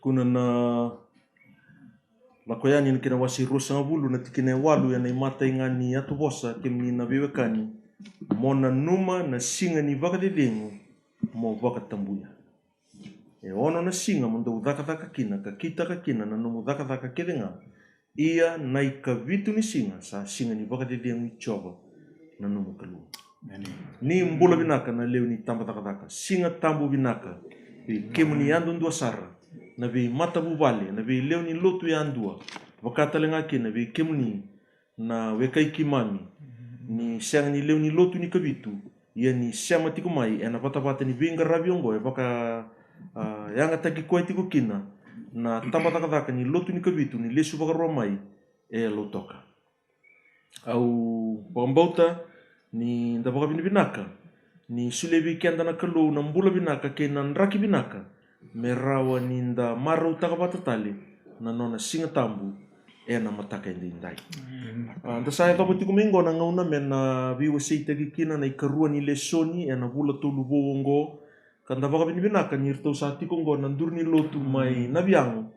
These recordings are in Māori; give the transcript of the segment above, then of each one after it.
kuna na koyani na kina wasi rosa ngabulu na tikine walu ya na imata ingani atu bosa kemni na viwekani mona numa na singa ni vakadedengu mo vakatambuya e ono na singa mondo dhaka kina ka kina na nomu dhaka kedenga ia na ikavitu ni singa sa singa ni vakadedengu ichoba na nomu kalu ni mbula binaka na leo ni tamba dhaka singa tambu binaka kemni andu ndua sara na vi mata bubale na vi leo ni lotu ya andua wakata lenga kina vi kemni na wekai kimami ni siang ni leo ni lotu ni kavitu ia ni siang mati kumai ena pata ni vinga rabiongo e baka yanga taki koe tiku kina na tamba taka ni lotu ni kavitu ni lesu baka romai e lotoka au pambauta ni ndabaka binaka ni sulevi kenda na kalu na mbula binaka ke na nraki binaka merawa ninda marau takabata tali na nona singa tambu e na mataka indai nda saya tapu tiku mingo na ngauna mena viwa seita kikina na ikarua ni lesoni e na vula tolu bongo kanda baka binaka ni rto sa tiku ngo na ndur ni lotu mai na biang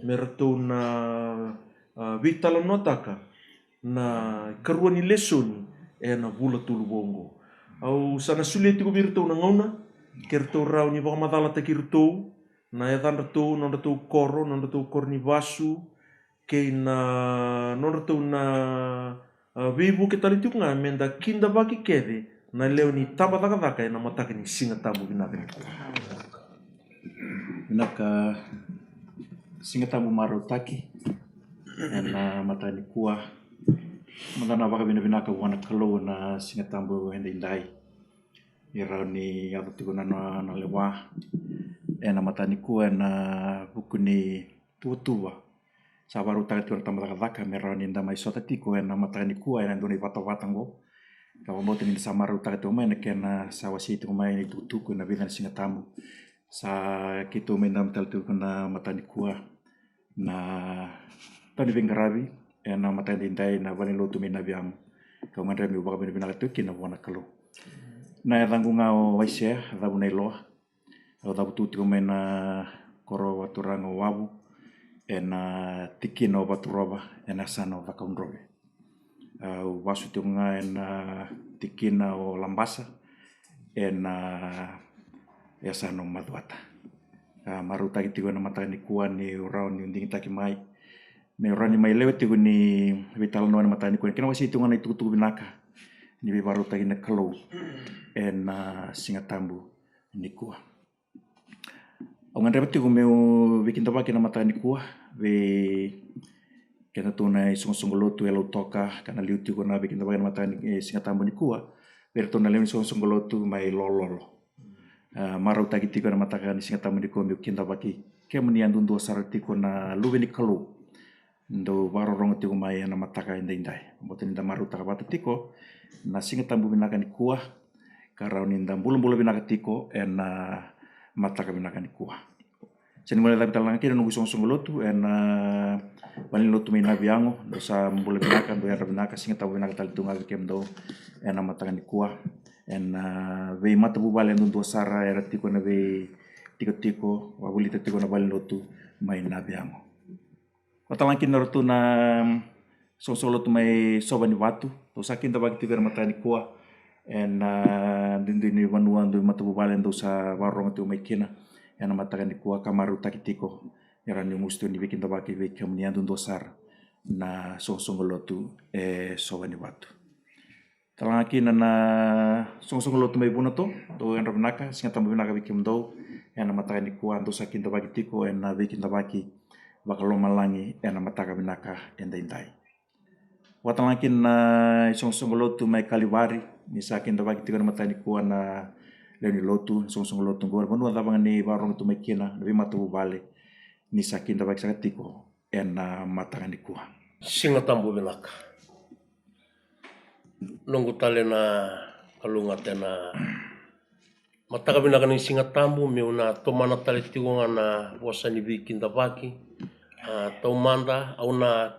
merto na vitala notaka na ikarua ni lesoni e na vula tolu bongo au sana sulia tiku birto na ngauna kerto rau ni baka madala takirto na edan rto non rto koro non rto korni vasu ke na non rto na vivu ke tali tiku nga menda kinda baki kede na leo ni tamba dhaka e na mataka ni singa tambu binaka singa tambu maro taki na mata ni kuah mandana baka binaka wana kalo na singa tambu hende indai ira ni atu tiku na lewa na mata ni kuah na buku ni tua sa baru taka tiku tamba dhaka mera ni ndama isota tiku na mata ni kuah na ndoni vata-vatango kawa mote ni samaru taka tiku mai na kena sa wasi tiku mai ni tuku na bina singa tambu sa kitu mendam tal tiku na mata ni kuah na tani vingarabi na mata ni indai na vani lotu mina biam kawa mandre mi baka bina tuki na wana kalo na dangu ngao waisia dabu nei loa au dabu tuti mai na koro waturango wabu na tiki no baturoba na sano vakaundrobe au wasu tiunga na tiki na o lambasa na ya sano maduata maru taki tigo na mata ni kuah ni urau ni unding taki mai me urani mai lewe tigo ni vital no na mata ni kuah kena wasi tiunga na tuku binaka ni baru taki na kalo na singa tambu ni kuah au ngandre tigo meu bikin tabaki na mata ni kuah ve kena tuna isong lotu elo toka kana liu tigo na bikin tabaki na mata ni singa tambu ni kuah ver tuna lewe isong lotu mai lololo marau taki tigo na mata ni singa tambu ni kuah bikin tabaki kemni andundu saratiku na luwe ni kalo ndo baro rongo tigo mai na mata ka indai boten da maru taka bata tiko na singa tambu binaka ni kuah karau ninda bulu binaka tiko na mata ka binaka ni kuah seni mulai tapi talang kira nunggu song lotu bani lotu mina biango dosa bulu binaka do era binaka singa tambu binaka tal tunga kem do na mata ka ni kuah ve mata bubale ndo sara era tiko na ve tiko wabuli tiko na bali lotu mai na biango Watalankin na roto na solo tu mai soba ni watu. To sakin ta bagi tigar mata ni kuah dindini wanuan do mata bubalen do sa warong tu mai kina na mata ni kuah kamaru takitiko era ni musto ni bikin ta bagi ve kamnian do sar na lotu soba ni watu. Talankin na lotu mai bunato do en rabnaka singa tambu binaka bikim do na mata ni kuah do sakin ta bagi tiko na bikin ta bagi bakalo malangi na mataka binaka indai. Watalankin na isong lotu mai kaliwari misakin da bagi tiga mata ni kuah na leoni lotu isong lotu gor banu da bangani barong tu mai kina lebih matu bale misakin da bagi sakatiko na mataka ni kuah. Singa tambu binaka. Nunggu tale na kalunga tena mataka binaka ni singa tambu meuna tomana tale tigo na wasa ni bikin da bagi tau manda au na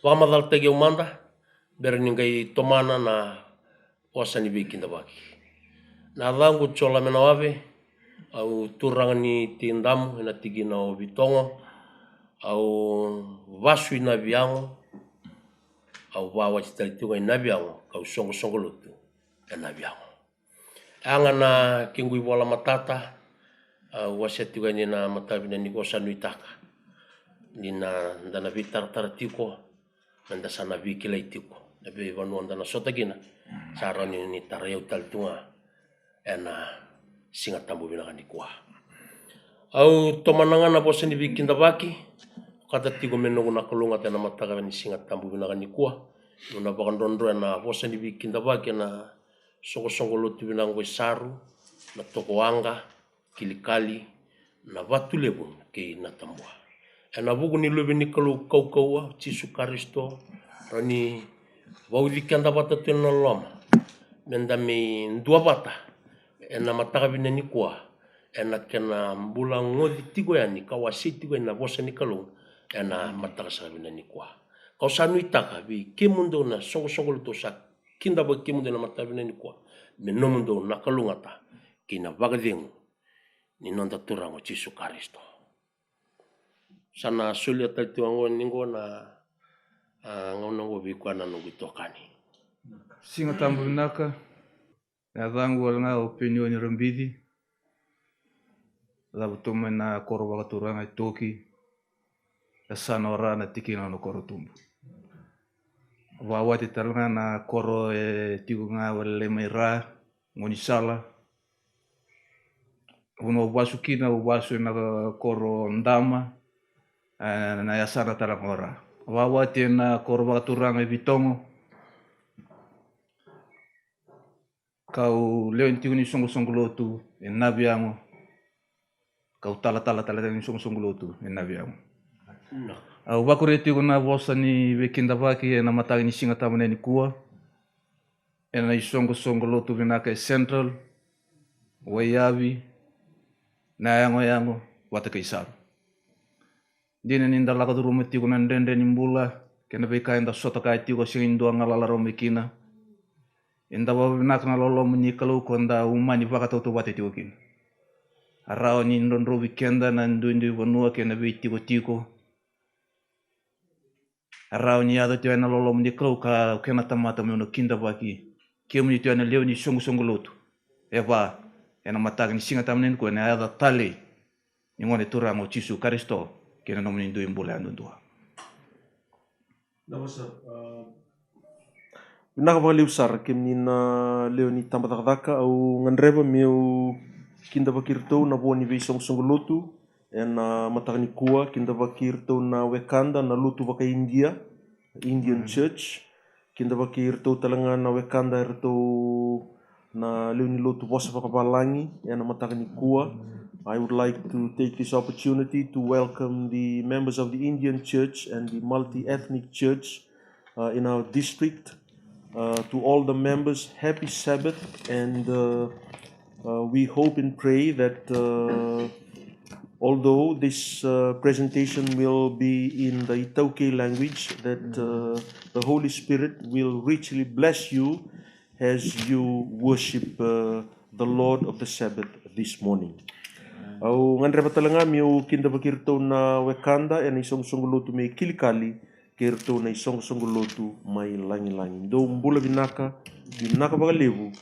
wakamadal tegi au manda bere ningai tomana na wasa ni bikin da baki na dangu chola mena wave au turanga ni tindamu ina tigina o vitongo, au vasu ina viango, au wawa titalitunga ina viango, kau songo lotu ina viango. Anga na kingui wala matata, wasia tuga ni na matavina ni kosa nuitaka. Nina ndana vitar taratiko, nanda sana vikila itiko. Nabi vanu ndana sota gina, sarani ni tarayau talitunga ena singa tambu binaka ni kuah. Au tomananga na bosa ni vikinda baki, kata tigo menongo na kalunga tena mataka ni singa tambu binaka ni kuah. Nuna bakandondo na bosa ni vikinda baki na songo lotu binango saru, na tokoanga, kilikali, na watu lebun ke na tambua. Ena buku ni lebe ni kalau kau Yesus Kristo, rani wau vikinda bata tena lama, mendami dua bata, ena mataka bina ni kuah, ena kena bulang ngodi tigo yani kawasi tigo ena bosa ni kalau, ena mataka sa bina ni kuah. Kau sanu itaka bi kemundo na songo luto sa kinda ba kemundo na mataka bina ni kuah, menomundo na kalungata kina bagadeng ni nonda turang o Yesus Kristo. Sana sulia tatu ango ningo na ngonongo bikuana no bitokani. Singa tambu binaka na dhangu walanga opinioni rambidi la butuma na koro wakaturanga toki ya sana ora na tikina no koro tumbu wawati talanga na koro tigunga wale maira ngoni sala uno wasukina wasu na koro ndama na ya sana talanga ora wawati na koro wakaturanga vitongo kau leo intigo ni songo lotu nabiango kau tala ni songo lotu nabiango au bakureti na bosa ni wekinda baki na matagi ni singa tamane ni kuah ena songo lotu binaka central wayabi na yango wata kaisaru dina ni ndala ka duru metigo na ndende ni mbula kena beka inda sota ka tigo singindo ngalala romekina inda babinaka ngalolo menyikalu konda umani bakatoto wate tigo kin arao ni ndondro weekenda na ndu vanua kena be tigo arao ni ado tiana lolo menyikalu ka kena tamata me no kinda baki kemu ni tiana leo ni songo lotu eva ena matag ni singa tamnen ko na ada tale ni ngone turang o Yesus Kristo kena no mnindu imbula andua Binaka baka liusar kem nina leo ni tambatakdaka au ngandreba meu kinda bakirtou na boni vei songo lotu ena mataka ni kuah kinda bakirtou na wekanda na lutu baka Indian Church kinda bakirtou talanga na wekanda ertou na leo ni lotu bosa baka balangi ena mataka ni kuah. I would like to take this opportunity to welcome the members of the Indian Church and the multi-ethnic church in our district. To all the members, happy Sabbath, and we hope and pray that although this presentation will be in the Itauke language, that the Holy Spirit will richly bless you as you worship the Lord of the Sabbath this morning. Au ngandre patalanga miu kinda bakirto na wekanda ena isong lotu me kilikali kerto na isong lotu mai langi do mbula binaka baka levu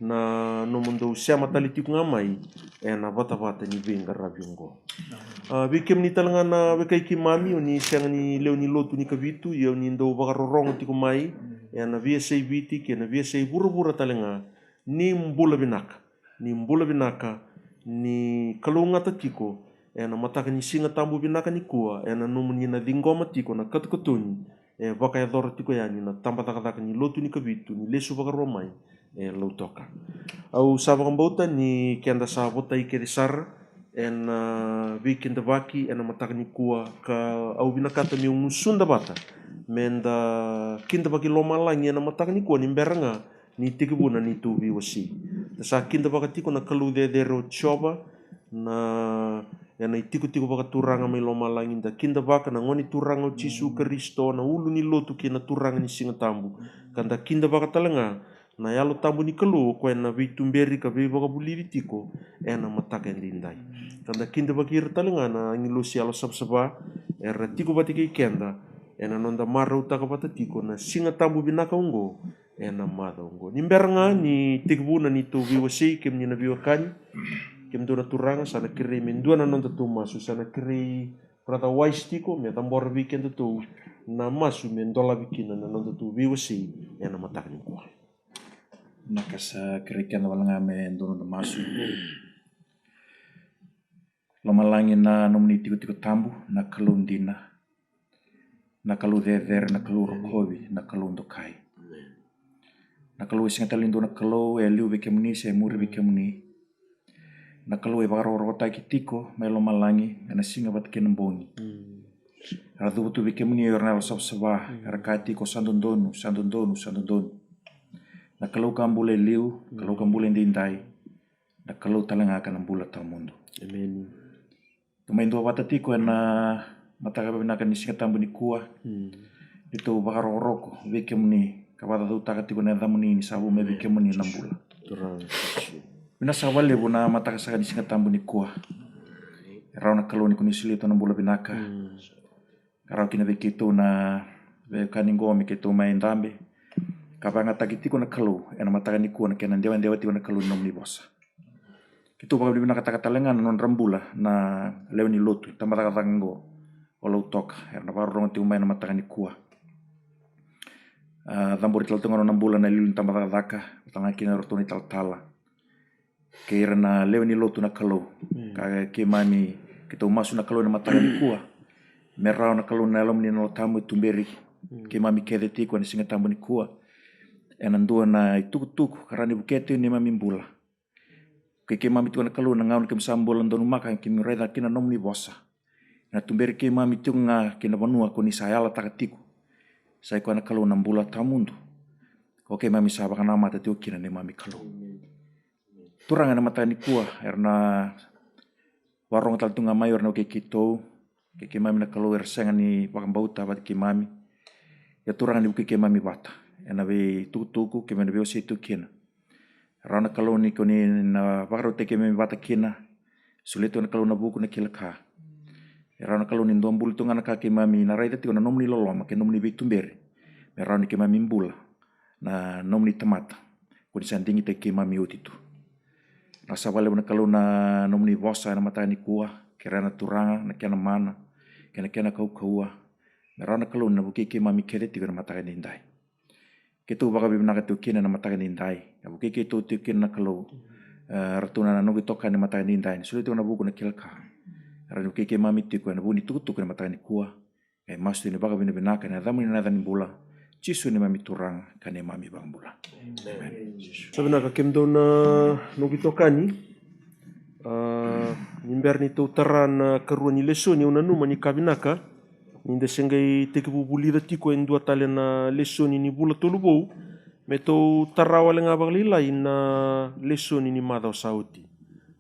na no mundo siama talitiku ngamai ena vata ni venga rabiongo bikem ni talanga na wekai kimami oni siang ni leo ni lotu ni kavitu yo ni ndo baka rorongo tiku mai ena via sei viti kena via sei bura talanga ni mbula binaka ni kalunga tatiko ena mataka ni singa tambu binaka ni kuah ena numuni na dingoma tiko na katukatuni vaka yadoro tiko yani na tambatakadaka ni lotu ni kavitu ni lesu vaka romai lautoka au sabakambauta ni kenda sabota ikeresar ena weekend vaki ena mataka ni kuah ka au binakata mi umusunda bata menda kinda baki lomalangi ena mataka ni kuah ni beranga ni tikibuna ni tuvi wasi sa kinda baka tiko na kalu dero choba na ena tiko baka turanga mai lomalangi da kinda baka na ngoni turanga o Yesus Kristo na ulu ni lotu kena turanga ni singa tambu kanda kinda baka talanga na yalo tambu ni kalo ko na vitumberi ka be baka buliri tiko ena mataka ndindai tanda kinda bakir talenga na ngilusi alo sabsaba era tiko batike kenda ena nonda mara utaka batatiko na singa tambu binaka ungo ena mada ungo nimberanga ni tikbuna ni to viwasi kem ni na viwakani kem dona turanga sana kire mendua na nonda tu masu sana kire prata wise tiko me tambor weekend tu na masu mendola bikina na nonda tu viwasi ena mataka ni kwa Nakasa kerekian walanga me dono na masu. Lomalangi na nomni tiko tambu na kalundina. Na kalu dever na kalu rokowi na kalu ndokai. Na kalu singatalindo na kalu liu bekemuni se muri bekemuni. Na kalu baro rota kitiko me lomalangi na singa bat kenembongi. Radu tu bekemuni yorna sabsaba rakati ko sandondonu. Na kalau kambule liu, kalau kambule ndindai, na kalau talanga akan ambula tal mundo. Amen. Tumain tua batatiko na mataka binakan ni singatambu ni kuah. Itu bakaro roko, beke muni kabata tu takatiko na damuni ni sabu me beke muni nambula. Bina sawale buna mataka saka ni singatambu ni kuah. Rau na kalau ni kunisili tu nambula binaka. Rau kina beke tu na kaningo me ke tu main dambe. Kapanga takitiko na kalu ena mataka ni kuah na kena dewa tiko na kalu nomni bosa. Kitu baka bina kata-kata non rambula na leo ni lotu tamata katango olau toka erna baru rongo tiu main na mataka ni kuah. Tambori tal tunga non bulan na lilin tamata kataka tanga kina rotoni tal tala. Kira na leo ni lotu na kalu kaya kimani kita masu na kalu na mataka ni kuah. Merau na kalu na lom ni no tamu tumberi kimami kede tiko ni singa tambu ni kuah. Enandua na tuku karani bukete ni mami mbula. Ke mami tu na kalu na ngaun kem sambol ndonu maka kimi reda kina nomni bosa. Na tumberi ke mami tu nga kina banua ko ni sayala takatiku. Sai ko na kalu na mbula tamundu. Oke mami sabaka na mata tu kina ni mami kalu. Turanga na mata ni kuah erna warong tal tunga mayor na ke kito ke mami na kalu ersenga ni pakambauta bat ke mami. Ya turanga ni ke mami bata. Ena be tuku ke mena be situ kina. Rana kalau ni koni na baru teke me bata kina. Sulitu na kalau na buku na kilaka. Rana kalau ni ndombul tu ngana kaki mami na raita tiko na nomni lolo make nomni bitumbere. Me rana ke mami mbula na nomni tamata. Kuni sandingi teke mami utitu. Na sabale na kalau na nomni bosa na mata ni kuah kirana turanga na kiana mana. Kena kau kaua. Me rana kalau na buki ke mami kere tiko na mata ni ndai. Ketu baka bibina ka tukina na mataka nindai. Ya buki ketu tukina na kalau ratuna na nugi toka na mataka nindai. Sulit na buku na kilaka. Rani buki ke mami tiku na buni tuku na mataka ni kuah. Ya mastu ni baka bibina ka na damu ni nada ni bula. Cisu ni mami turang ka ni mami bang bula. Sabi na kakemdo na nugi toka ni. Nimber ni tu taran karua ni leso ni unanuma ni kabinaka. Ninda sengai teke bubulira tiko en dua tali na lesoni ni bula tolubou me to tarawale nga baglila ina lesoni ni madao sauti.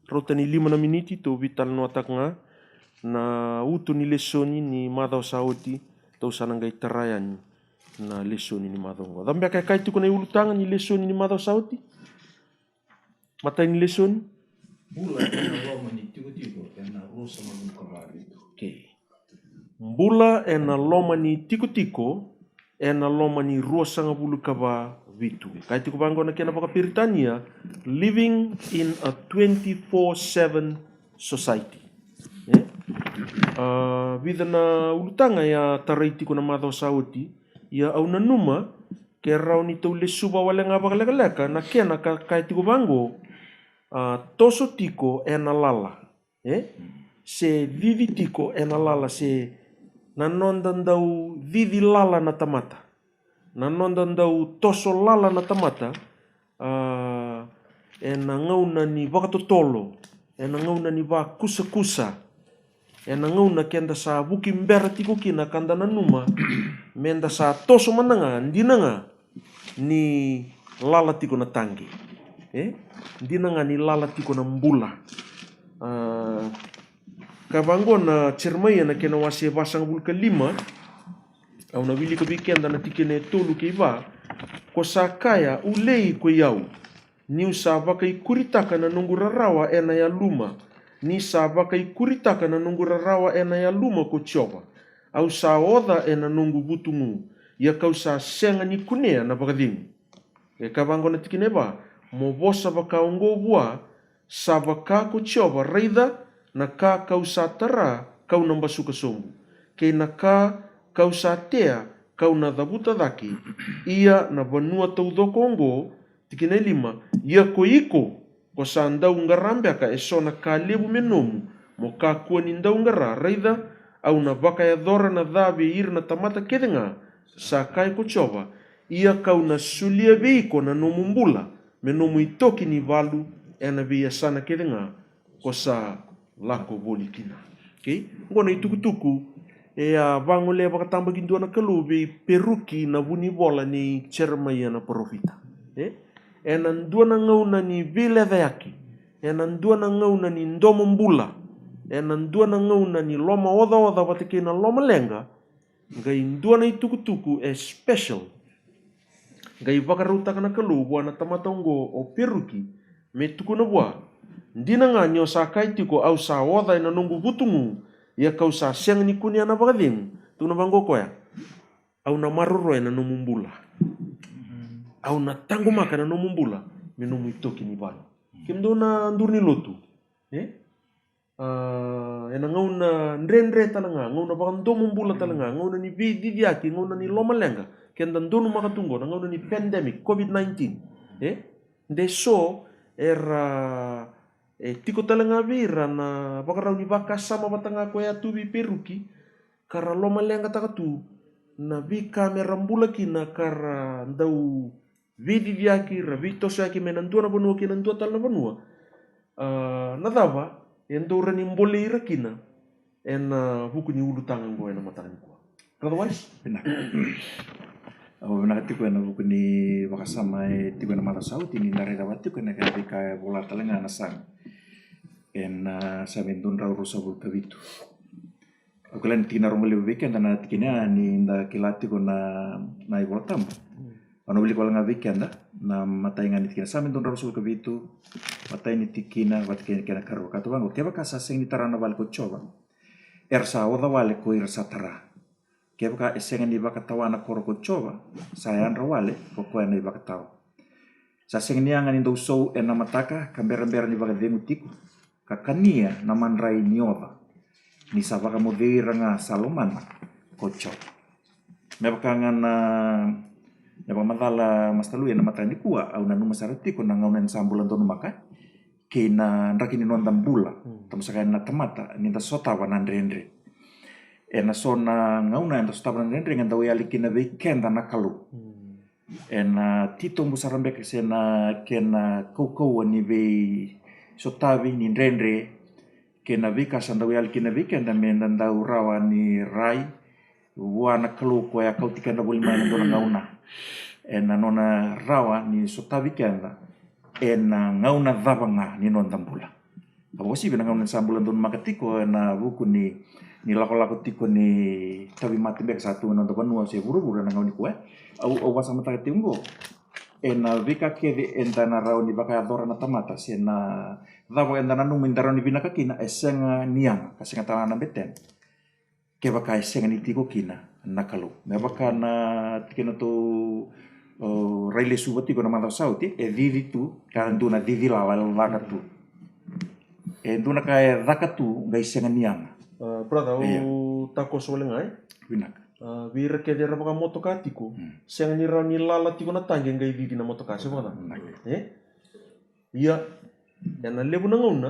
Rota ni 5 na miniti to vital no atak nga na utu ni lesoni ni madao sauti to sanangai tarayan na lesoni ni madao nga. Dambia kai tiko na iulutangan ni lesoni ni madao sauti? Matay ni lesoni? Bula na roma ni tiko na rosa magkabari. Okay. Mbula e na loma ni tiko e na loma ni rua sanga bulu kaba vitu. Kai tiko bango na kena baka Piritania, living in a 24/7 society. Vida na ulutanga ya tarai tiko na madao sauti, ya au na numa, ke rau ni tau le suba wale nga baka leka na kena kai tiko bango, toso tiko e na lala. Se vivi tiko e na lala se nanondan daw vivi lala na tamata. Nanondan daw toso lala na tamata. E nangauna ni wakatotolo. E nangauna ni wa kusa-kusa. E nangauna kenda sa buki mbera tiko kina kanda nanuma. Menda sa toso mananga, ndina nga ni lala tiko na tangi. Ndina nga ni lala tiko na mbula. Kabango na cermaya na kena wasi basang bul ke 5 au na wili ke weekend na tikene tolu ke iba ko sa kaya ulei ko yau. Ni sa vakai kuritaka na nungu rarawa ena ya luma. Ni sa vakai kuritaka na nungu rarawa ena ya luma ko tioba. Au sa oda ena nungu butungu. Ia kau sa senga ni kunea na vakadingu. E kavango na tikine ba. Mo vosa vakaongo bua. Sa vaka ko tioba reida na ka kau sa tara kau namba suka sombu. Kei na ka kau sa tea kau na dhabuta dhaki. Ia na vanua tau dhoko ongo. Tikine 5. Ia ko iko. Ko sa ndau ngarambeaka e sona ka lebu menomu. Mo ka kua ni ndau ngara reida. Au na vaka ya dhora na dhabi ira na tamata kedenga. Sa kai ko choba. Ia kau na sulia veiko na nomu mbula. Menomu itoki ni valu. Ena via sana kedenga. Ko sa lako boli kina. Okay? Ngona itukutuku. E a vango le vakatamba gintua na kalubi. Peruki na vuni bola ni Jeremiah na profita. E nan dua na ngauna ni vile dhayaki. E nan dua na ngauna ni ndomo mbula. E nan dua na ngauna ni loma oda watake na loma lenga. Ngai dua na itukutuku e special. Ngai vakarutaka na kalubu na tamatongo o peruki. Me tuku na bua. Ndina nga nyo sa kaitiko au sa oda na nungu butungu. Ia kau sa siang ni kunia na vakadingu. Tu na vango koya. Au na maruro na numumbula. Au na tango maka na numumbula. Me nomu itoki ni bala. Kemdo na ndurni lotu. Ena ngau na ndrendre talanga. Ngau na vakandomu mbula talanga. Ngau na ni vidiaki. Ngau na ni loma lenga. Kenda ndonu makatungo. Ngau na ni pandemic. COVID-19. Nde so era tiko talanga vira na vakarau ni vaka sama batanga ko ya tubi peruki kara loma lenga takatu na vi kamera mbula kina kara ndau vidi vyaki ravito yaki menandua na banua kina ndua tal na banua na dava endo rani mbole ira kina ena huku ni ulu tangan go ena matangani ko otherwise Benar. Benar tiko na buku ni wakasama tiko na mata sauti ni nare rawati ko na ka bola talanga na sang. En sa vendon rau rosa bul kavitu. Okulan tina romole weekend na tikina ni nda kilati ko na ibola tamba. Ano bili ko lang weekend na matay nga ni tikina sa vendon rau rosa bul kavitu. Matay ni tikina wat kena karo kato bango. Keba kasa sing ni tarana bal ko choba. Ersa oda wale ko irsa tara. Keba ka esenga ni bakatawana koro ko choba. Sayan rawale ko ko na ibakatawa. Sa sing ni anga ni do so en mataka kambera-bera ni bakademu tiku. Kakania na manrai nioda. Ni sabaka modera nga salomana kocho. Mebaka na madala mastalu na matani kuwa au na numa sarati ko na ngaunan sambulan dono maka ke na ndaki ni nondam bula. Tamusaka na tamata ni da sotawa na ndrendre. E na sona ngauna na sotawa na ndrendre nganda wali kina weekend na kalu. E na tito musarambe ke na kena koko ni we sotavi ni ndrendre kena vika sanda wali kina weekend na menda urawa ni rai wana kalu ko ya kau tikanda boli mana dona ngauna. E na nona rawa ni sotavi kenda. E na ngauna dhabanga ni nondam bula. Bagosi bina ngauna sambulan don makatiko na buku ni lako-lako tiko ni tabi mati bek satu nonton panua se buru-buru na ngauni kue. Au wasa mata tiunggo. E na vika kede entana rau ni baka adora na tamata se na dhabo entana numin daro ni bina kakina esenga niang kasenga talana beten. Ke baka esenga ni tiko kina nakalu. Me baka na tikena to raile subati ko na mata sauti e vivi tu karanduna vivi lawal lakatu. E duna kaya zakatu ga esenga niang. Brother, o tako solengai. Binak. Vira ke dera baka motoka tiko. Senga ni rau ni lala tiko na tangi ngai vivi na motoka se baka. Ia ena lebu na ngauna.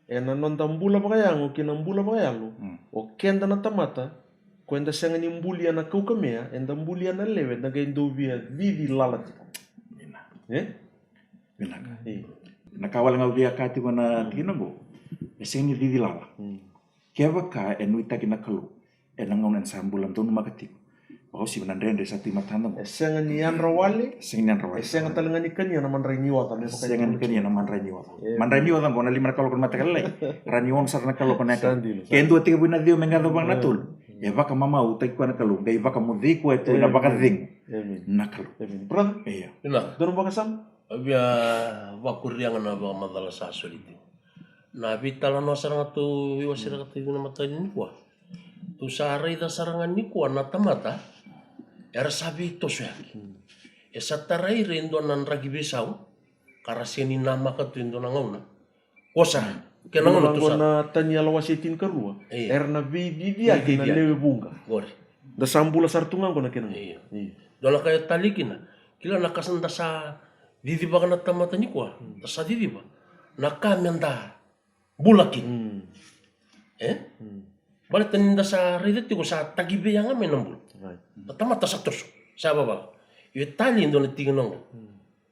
Ena nonta mbula baka yango kina mbula baka yalo. O kenda na tamata. Kwenda senga ni mbuli ana kau kamea. Enda mbuli ana lewe. Na gai ndo via vivi lala tiko. Binak. Nakawal nga via kati ko na tinabo. Esenga ni vivi lala. Keva ka enuita kina kalu enangon sambulan tonu makatiko. Pau si benandre satu matanda mo. Esenga ni anrawale. Esenga ni anrawale. Esenga talenga ni kania na manrai niwata. Esenga ni kania na manrai niwata. Manrai niwata ko na lima kalau kon matakalai. Ranion sarna kalau kon eka. Kendo tiga buna dio mengado bang natul. e vaka mamau tai kuana kalu dei vaka mudhi ko itu na vaka ding Amen. nakalu Amen. Brother, iya Ina, doon baka sam? abia wakurianga na ba madala sa soliti. Na bitala no saranga tu iwasira ka tu na matay ni kwa. Tu saray da sarangan ni kwa na tamata. Era sabi ito siya. E sa taray rin doon ng ragi bisaw. Karasini nama ka tu doon ng una. Kosa. Kaya nang Nang tu sa. na tanya lawasitin karua. Iya. Na viviya kina Viviya. lewe bunga. Gori. Da sambula sartungan ko na kina. Iya. Iya. Doon kaya talikina. Kila nakasanda sa didiba ka na tamata ni kwa. Sa didiba. Nakamenda. Bulakin. Balik taninda sa ridet ko sa tagibe yang amin ng bul. Right. Natamata sa torso. Sa baba. Yung tali doon tingin ng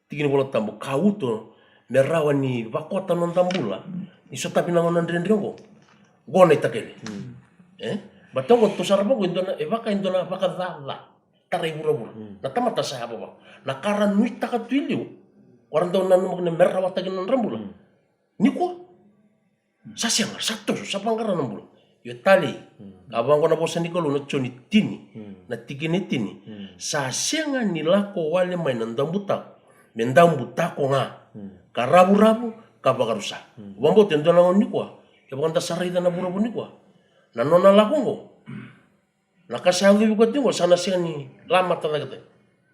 tingin ko tambo kauto merawan ni vakwata ng tambula. Iso tapi nang onan rin ko. Gona itakeli. Batong ko to sarabo ko indona evaka indona baka dala. Taray bura-bura. Natamata sa baba. Nakaran nuit takatwilyo. Warang daw na naman merawat tagin ng rambula. Niko. Sa siyang sa torso sa pangkaran ng bula. Yung tali. Abang ko na po sa Nicolo na tini na tiginitini. Sa siyang nila ko wale may nandambutak. Mendambutak ko nga. Karabu-rabu kabagarusa. Wambot yung doon lang ni ko. Yung mga sarida na burabu ni ko. Nanonala ko ko. Nakasabi ko din ko sana siya ni lama talaga tayo.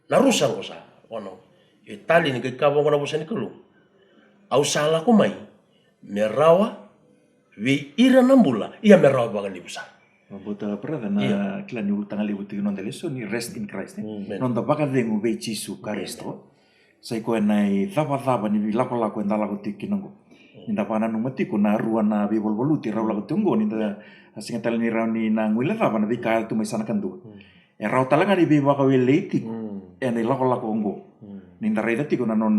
Narusan ko sa ano. Yung tali ni kabang ko na po sa Nicolo. Au sala ko may merawa we ira nambula ia merawa baga libusa. Bota brother na kila ni utanga libu tigi non deleso ni rest in Christ non da baka dengu ve Jesu Kristo sai ko nai thaba ni lako ndala ko tiki nongo inda pana no mati ko na rua na be bolboluti raula ko tungo ni da asinga tala ni rauni na ngwila thaba na vika tu mai sana kandu e rau talanga ni be baka we leiti e ni lako ngo ni nda reda tiko na non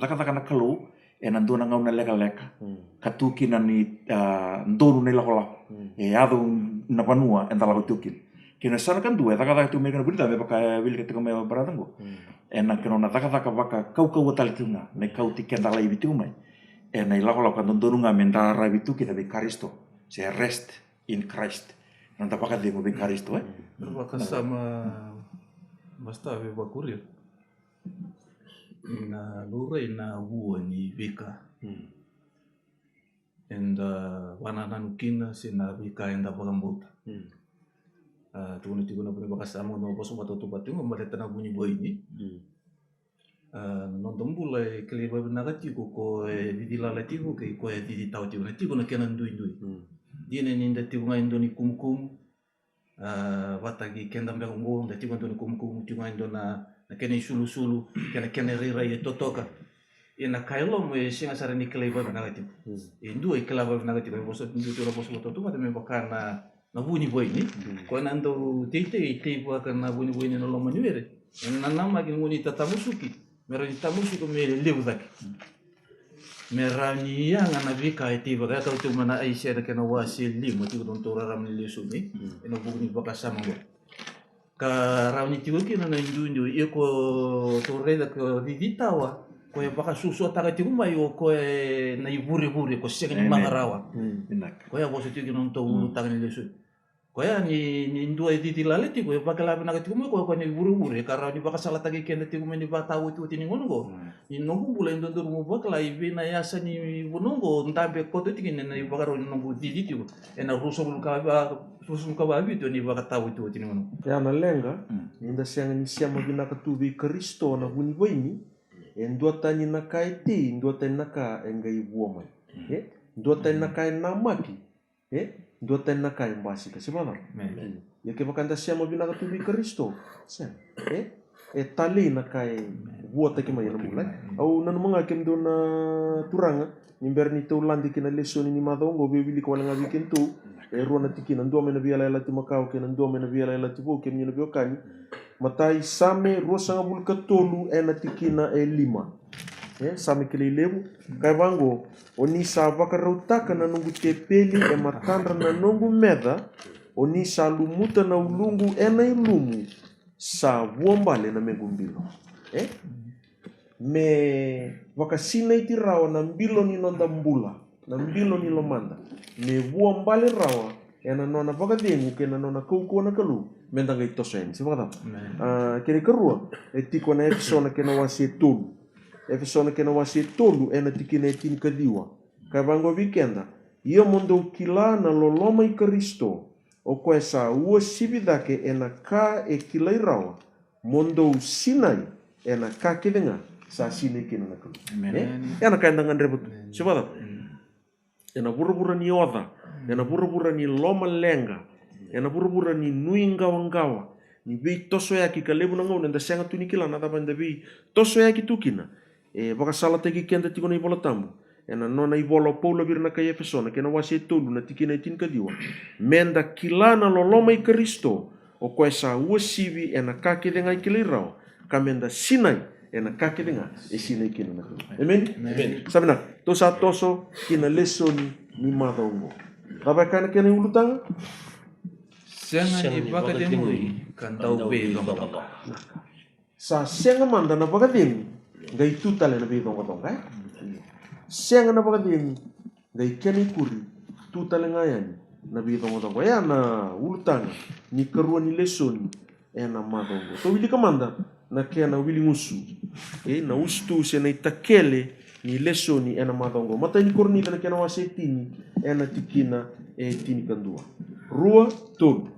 daka na kalu e nanduna ngau na leka katuki na ni ndonu na lako e ado na panua en tala tukin kina sana kan dua taka tu meka bunta me baka wil ke me baratango en na kino na taka baka kau tal tunga me kau tiken tala ibitu mai en na lako kan ndonu nga menda rabitu kita be Kristo se rest in Christ non ta baka de mo be Kristo Baka sama basta be bakurir. Na lura ina ua ni vika. Enda wananan kina sina vika enda pagambuta. Tukuna pune baka sama no boso matoto batungo maleta na bunyi boy ni. Nonton bula keliba benagati ko didila latigo ke ko didi tau tigo na tigo na kenan dui. Dia ninda tigo nga indo ni kumkum. Watagi kenda mbega ngo nda tigo ni kumkum tigo indo na kene sulu kene rira ye totoka ina kailo mo singa sara ni keleba benagati indu e keleba benagati ko boso ndu tira boso to mata me bakana na buni boy ni ko nando tite bo kana buni boy ni no lo manuere na nama ki nguni tatamusuki mero ni tamusuki ko me lewdaki merani yang ana vika itiba ka tu mana aisha da kana wasi limo ti don tora ram ni lesumi ina buni bakasama ngo ka rauni tigo kina na indu ko torreda ko diditawa ko e baka susu taka tigo mai ko e na ibure ko sega ni mangarawa ko ya boso tigo non to taka ni lesu ko ya ni indu e didilale tigo e baka labi na tigo ko ni ibure ka rauni baka sala taka kenda tigo ni bata wuti ni ngono go ni nongo bula indo dur mo baka la ibe na yasa ni bonongo ntambe ko to tigo ni baka ro nongo diditigo e na ruso ka ba bitu ni baka tawu tu ni ngono Ya na lenga, inda siyang ni siya maginaka tubi Kristo na huniwaini, endua tani nakaiti, endua tani naka engai buamai. Endua tani naka namaki, endua tani naka mbasi kasi bana. Ya ke bakanda siya maginaka tubi Kristo. Sen. Tali naka buat taki mai na mulai. Au nanu mga kem do na turanga, nimber ni to landi kina lesoni ni madongo bebili ko wala ngabi kento. Ruana tiki nandua mena biala ela timakau ke nandua mena biala ela tibo ke mnyana biokani matai same rosa ngabul katolu ena tikina lima same kele lebu kai bango oni sa vakarutaka na nungu tepeli matandra na nungu meda oni sa lumuta na ulungu ena ilumu sa wombale na mengumbilo me wakasina itirao na mbilo ni nonda mbula na mbilo ni lomanda me wombale rawa ena nona vagadengu kena nona kukua na kalu menda ngai toso eni sebab kene kerua tiko na efesona kena wasi tolu efesona kena wasi tolu ena tikina tin kadiwa kavango vikenda ia mondo kila na loloma i Kristo o koe sa ua sibidake ena ka e kilai rawa mondo sinai ena ka kedenga sa sinai kena na kalu ena kaendangan rebut sebab ena bura-bura ni oda ena bura-bura ni loma lenga ena bura-bura ni nui ngawa-ngawa ni vei toso yaki ka lebu na ngau nenda senga tuni kila na tapa nda vei toso yaki tukina baka sala teki kenda tiko na ibola tambu ena nona ibola paula virna ka efesona kena wasi tolu na tikina itin kadiwa menda kila na loloma i Kristo o koe sa ua sivi ena kake denga i kilirao ka menda sinai ena kake denga e sinai kina na amen sabina tosa toso kina lesoni ni madongo Rabai kana kena ulutanga Senga ni vakadenui kan tau be dongo. sa senga manda na vagadengu ngai tutale na be dongo senga na vagadengu ngai keni kuri tutale ngayani na be dongo ya na ulutanga ni kerua ni lesoni na madongo to wili kamanda na kena wili ngusu na ustu se na itakele ni lesoni na madongo mata ni korni na kena wasetini na tikina tini kandua rua tolu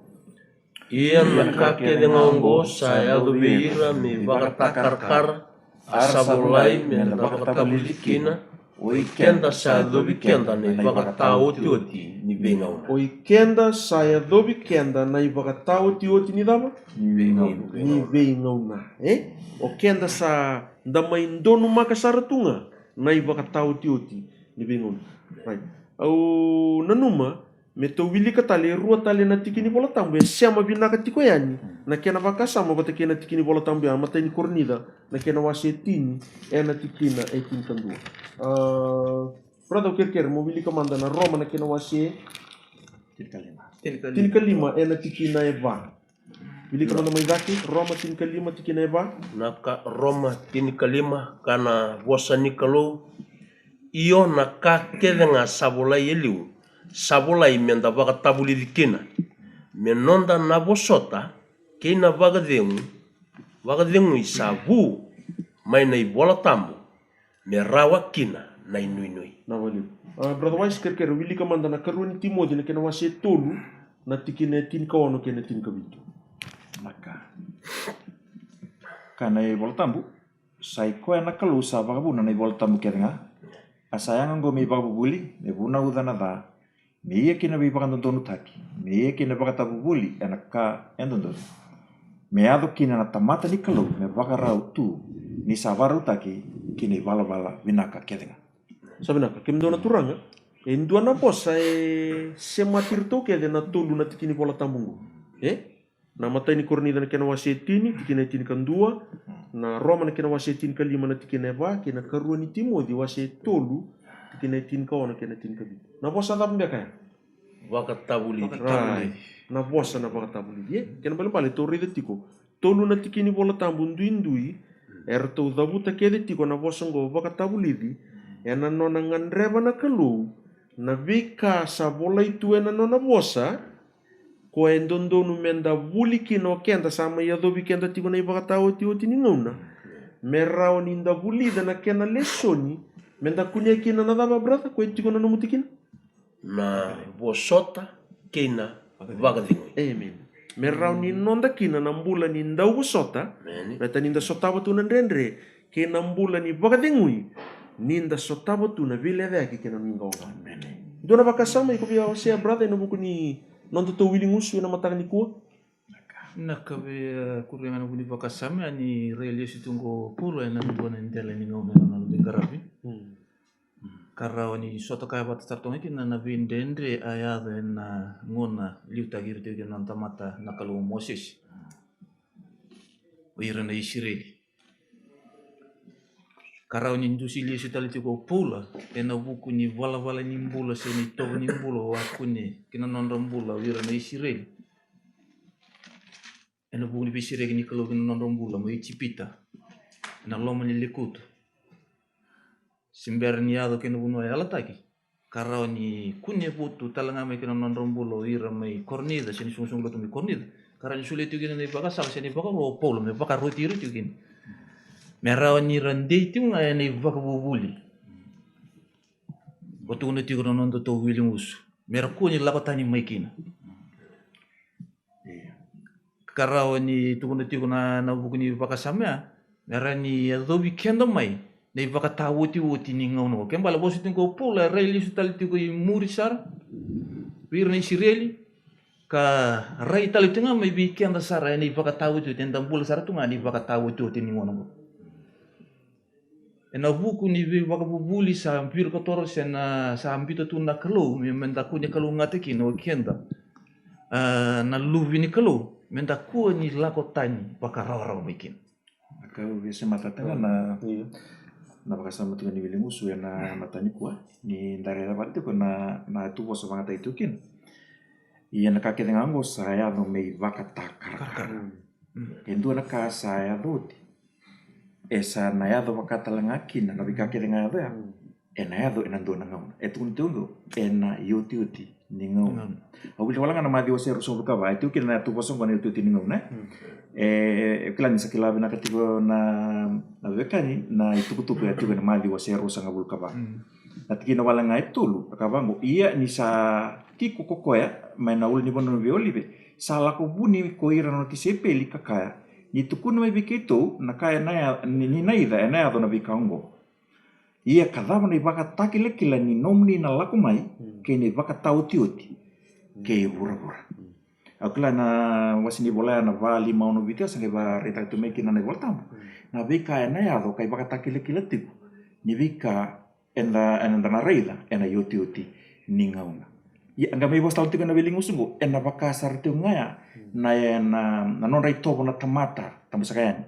ia na kake dengongo saya dubira mi vakatakar asabulai mi na vakatabulikina oikenda sa dubikenda ni vakatau tioti ni bengau oikenda saya dubikenda na vakatau tioti ni dava ni bengau na o kenda sa ndamai ndonu makasaratunga na vakatau tioti ni bengau right au nanuma me to wili ka tali rua tali na tikini bola tambu siama binaka tiko yani na kena vakasama bata kena tikini bola tambu mata ni kornida na kena wasetini na tikina tin kandua brother kerker mo wili ka manda na Roma na kena wase tin kalima na tikina eva wili ka manda mai daki Roma tin kalima tikina eva naka Roma tin kalima kana wasani kalau iyo na kake denga sabulai eliu sabulai menda vakatabuli dikina menonda na bosota kina vagadengu isabu mai na ibola tambu me rawa kina na inui na wali brother wise kerker wili ka manda na karuni Timothy na kena wase tolu na tikina tin kawono kena tin kabitu maka kana ibola tambu sai koe na kalu sa vakabuna na ibola tambu kerenga asayanga ngo me vakabuli me buna udana da me ia kina vi vakantondonu taki me ia kina vakatabubuli ena ka endondonu me ado kina na tamata ni kalau me vakarau tu ni savarau taki kina vala vinaka kedenga sabinaka kemdona turanga ndua na posa sematir to kede na tolu na tikini bola tambungu na matai ni kornida na kena wasetini tikina tini kandua na Roma na kena wasetini kalima na tikina eva kena karua ni Timothy wasetolu tikina tini kawana kena tini kabi na posa tap mbia kaya vakatabuli na posa na vakatabuli kena bale to rida tiko tolu na tikini bola tambu ndui erto dabuta kede tiko na posa ngo vakatabuli ena nona ngandreva na kalu na vika sa bola itu ena nona posa ko endondonu menda vuli kino kenda sama ya dobi kenda tiko na ivakatao tioti ni ngona merao ni nda vuli na kena lesoni menda kunya kina na daba brother ko tiko na numutikina na bosota kina vagadengu amen merao ni nonda kina na mbula ni nda usota meta ni nda sotava tu na ndrendre kina mbula ni vagadengu ni nda sotava tu na vile yake kina ningaonga dona vakasama iko via ose brother no buku ni non to wili ngusu na matang ni kuwa Nakabe kurenga na buni vakasame ani religious tungo puro na mbona ndele ni ngome na bingarabi karawani soto kaya bata tartonga kina na vindendre ayada na ngona liuta girte kina tamata nakalu Moses uira na Israeli karawani ndusi liesi talitiko pula ena buku ni vala ni mbula se ni tobo ni mbula wakune kina nonda mbula uira na Israeli ena buku ni Israeli ni kalau kina nonda mbula mo Icipita ena loma ni lekutu simber ni ado kina buno ay alataki karao ni kunya putu talanga mai kina non rombulo ira mai cornida sini sung lotu mai cornida karao ni sulit tu gini baka sal sini baka lo polo mai baka roti tu gini merao ni rande tu ngai ni baka bubuli botu ni tu non to willing us mera kunya lakotani mai kina karao ni tu na bukuni baka samya mera ni adobe kendo mai nei baka tawuti ni ngono kembala bosi tingo pula reli sutal tigo muri sar wir ni sireli ka rai tali tinga mai bi kenda sara nei baka tawuti tenda bula sar tunga ni baka tawuti ni ngono ena buku ni bi baka bubuli sa pir ko toro sena sa ambito tu na kalo mi menda kunya kalo ngate kino kenda na luvi ni kalo menda ku ni lako tani baka rawa bikin Kau biasa mata tengah na bakasama tu ni wili musu na matani kuah ni dari dapat tu na tu bos bangat itu kin iya na kaki dengan anggo saya no mei bakat takar kendu na ka saya roti esa na ya do bakat langakin na bikaki dengan ada ena ya do ena do na ngau tunggu ena yuti ni ngau au wala ngana madi o ser so ka ba itu kin na tu bos ngone yuti ni ngau na klan sakila bina katigo na bekani na itukutuku ya tigo na mali wa seru sanga bul kaba atiki na wala ngai tulu kabango iya ni sa tiku koko ya maina ul ni bono violive sala ko buni ko ira no kisepe li kakaya ni tukunu mai biketo na kaya na ni naida na ya na bikango iya kadaba ni baka takile kila ni nomni na laku mai ke ni baka tautiuti ke bura Akula na wasini bola na vali mau no video sange ba reta tu meki na voltam na vika na ya do kai baka takile kila tiku ni vika enda na reida ena yuti ningauna ya anga mai bostau tiku na bilingu sungu ena baka sartu ngaya na non reito bona tamata tamusakayan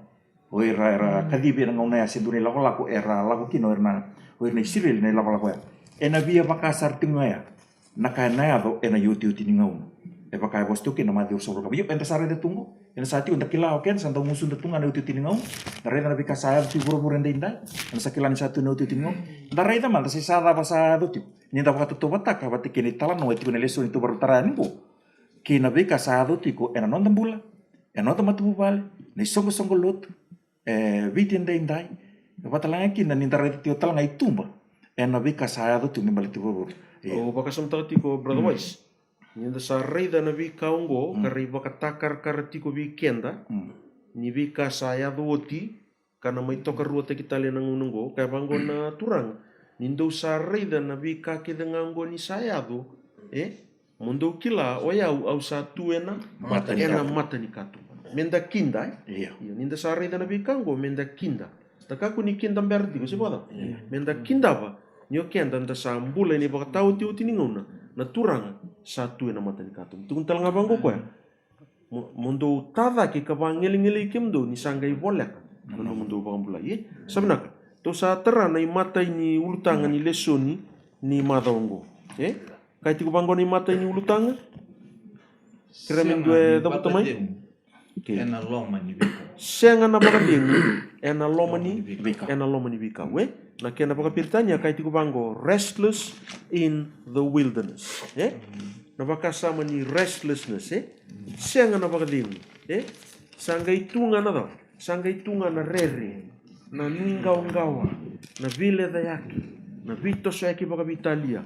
o era kadibi na ngona ya sinduri lako era lako kino erna o erna siril na lako ya ena via baka sartu ngaya na ka na ya do ena yuti ningauna pakai bos tu kena mati urusan berkami. Yuk, ente sare de tunggu. Ente saati untuk kilau ken santo musuh de tunggu ane uti tiningau. Dari na bika saya tu buru ende indai. Ente sakilan satu ne uti tiningau. Dari ita manta si sada basa tu. Ni ta waktu tu batak abati kini talan no itu ne leso itu baru tarani bu. Kina bika saya tu ko ena non tembula. Ena non matu bal. Ni songo lot. Viti ende indai. Batalanga kina ni dari tu talanga itumba. Ena bika saya tu ni balik tu buru. O baka samtau tiko brother wise. Ninda sa reida na vi kaungo kari baka takar karatiko vi kenda ni vi ka saya duoti kana mai toka ruota kita le nangunungo kaya bango na turang nindo sa reida na vi ka kedengango ni saya do mundo kila oya au sa tuena mata ni katu menda kinda ninda sa reida na vi kaungo menda kinda takaku ni kinda berdi ko seboda menda kinda ba nyo kenda nda sa mbula ni baka tau ti ningona na turang satu na mata ni katum tungun talanga bangko ko ya mundo tada ki kabangeli kimdo ni sangai bolak mundo bangambula ye sabnak to sa tera na mata ini ulutanga ni lesoni ni madongo kai ti bango ni mata ini ulutanga kremen due da botamai ena loma ni bika senga na baka ding ena loma ni bika we na kena baka piritanya kai ti bango restless in the wilderness na baka sama ni restlessness senga na baka ding sanga itunga na rere na ningawa na vile da yaki na vito sa yaki baka vitalia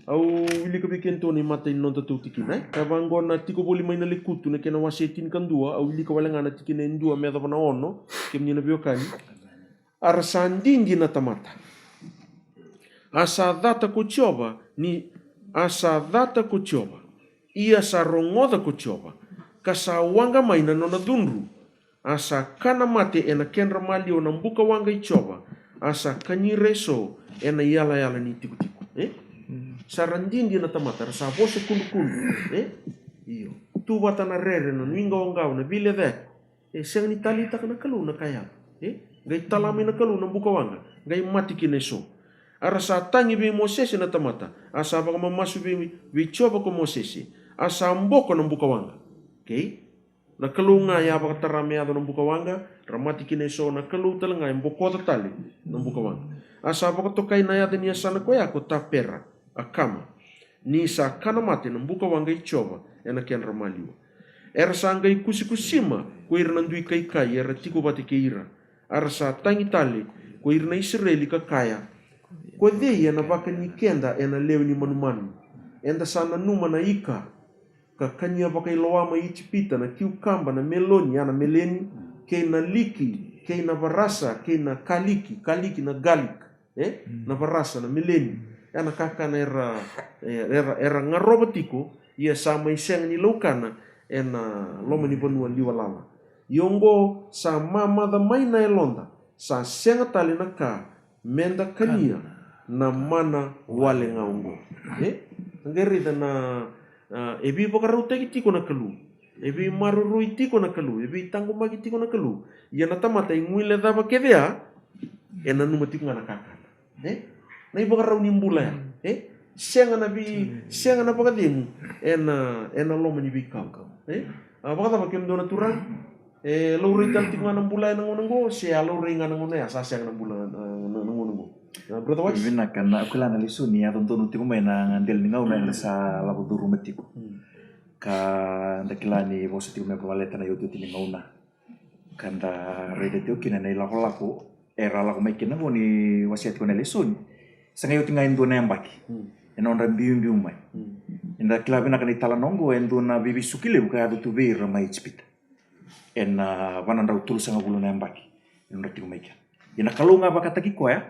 au ili ka bikento ni mata in nonta tu tiki kabango na tiko boli mai na likutu na kena wasetin kandua au ili ka wala ngana tiki na indua medha na ono kemnya na biokani arasandingi na tamata asa data kuchoba ia sa rongoda kuchoba kasa wanga mai na nona dunru asa kana mate ena kenra malio na mbuka wanga ichoba asa kanyireso ena yala ni tiku sarandingi na tamata rasa bose kulu iyo tu bata na rere no ninga ongau na bile de seng ni talita kana kalu na kaya gai talami na kalu na buka wanga gai mati kineso arasa tangi bi Moses na tamata asa baka mamasu bi choba ko Moses asa mboko na buka wanga na kalu nga ya baka tarame ado na buka wanga ramati kineso na kalu talanga mboko tali na buka wanga asa baka tokai na ya denia sana ko ya ko tapera akama ni sa kana mate na mbuka wangai chova ena kian ramaliwa era sa ngai kusikusima ko ira nandui kai era tiko bate ke ira ara sa tangi tale ko ira na Israeli ka kaya ko dei ena baka ni kenda ena leo ni manumanu enda sana numa na ika ka kanya baka iloama ichipita na kiukamba na meloni ana meleni ke na liki ke na varasa ke na kaliki na galik na varasa na meleni ana kaka na era ngarobotiko ia sama iseng ni lokana ena loma ni banua liwalala yongo sa mama da maina elonda sa senga tali na ka menda kania na mana wale ngaungo ngeri na ebi bakarau tegi tiko na kalu ebi marurui tiko na kalu ebi tangu magi tiko na kalu ia na tamata ingwile daba kedea ena numa tiko na kaka na ibakarau nimbula senga na bakademu ena loma ni bikau bakata bakem dona turang laure tanti ngana bula nangongo se laure ngana ngone asa senga na bula nangongo brother watch Vina kana akula na lisuni ya tonto tiko mena ngandel ni ngau na sa labu duru metiko ka ndakilani bosa tiko me valeta na yotu tini ngauna kanda rede tio kina na lako era lako maikina ngoni wasiat ko na lisuni sanga yotu ngai ndona yambaki enonda biu mai inda kilabi na kanita la nongo enduna bibi sukile buka adu tubira mai chipita ena vananda utul sanga bulu na yambaki enonda tiko maikina ina kalunga bakata kikoya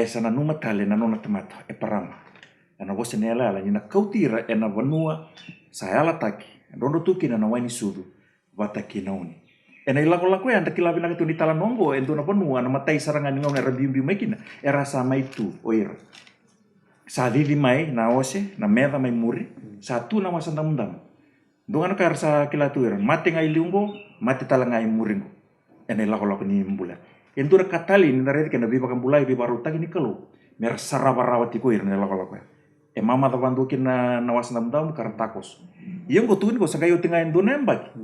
sana numa tale na nona tamata parama ana wose ne ala ina kautira ena vanua sayala taki rondo tuki na waini sudu wataki nauni ena ilako lako ya ndaki labi na tu nitala nongo endo na vanua na matai sarangan ngau na rabiu maikina era sama itu oira sa vivi mai na ose na meda mai muri satu na masanda mundam dongan ka sa kilatuira mate ngai liungo mate tala ngai muringo ena ilako lako ni mbula entura katali ni narete kena biba kambulai biba rutagi ni kalu mer sarabarawati ko irne lako mama ta bandu kina na wasna mdam kartakos yang go tuni ko sagayo tinga endona embaki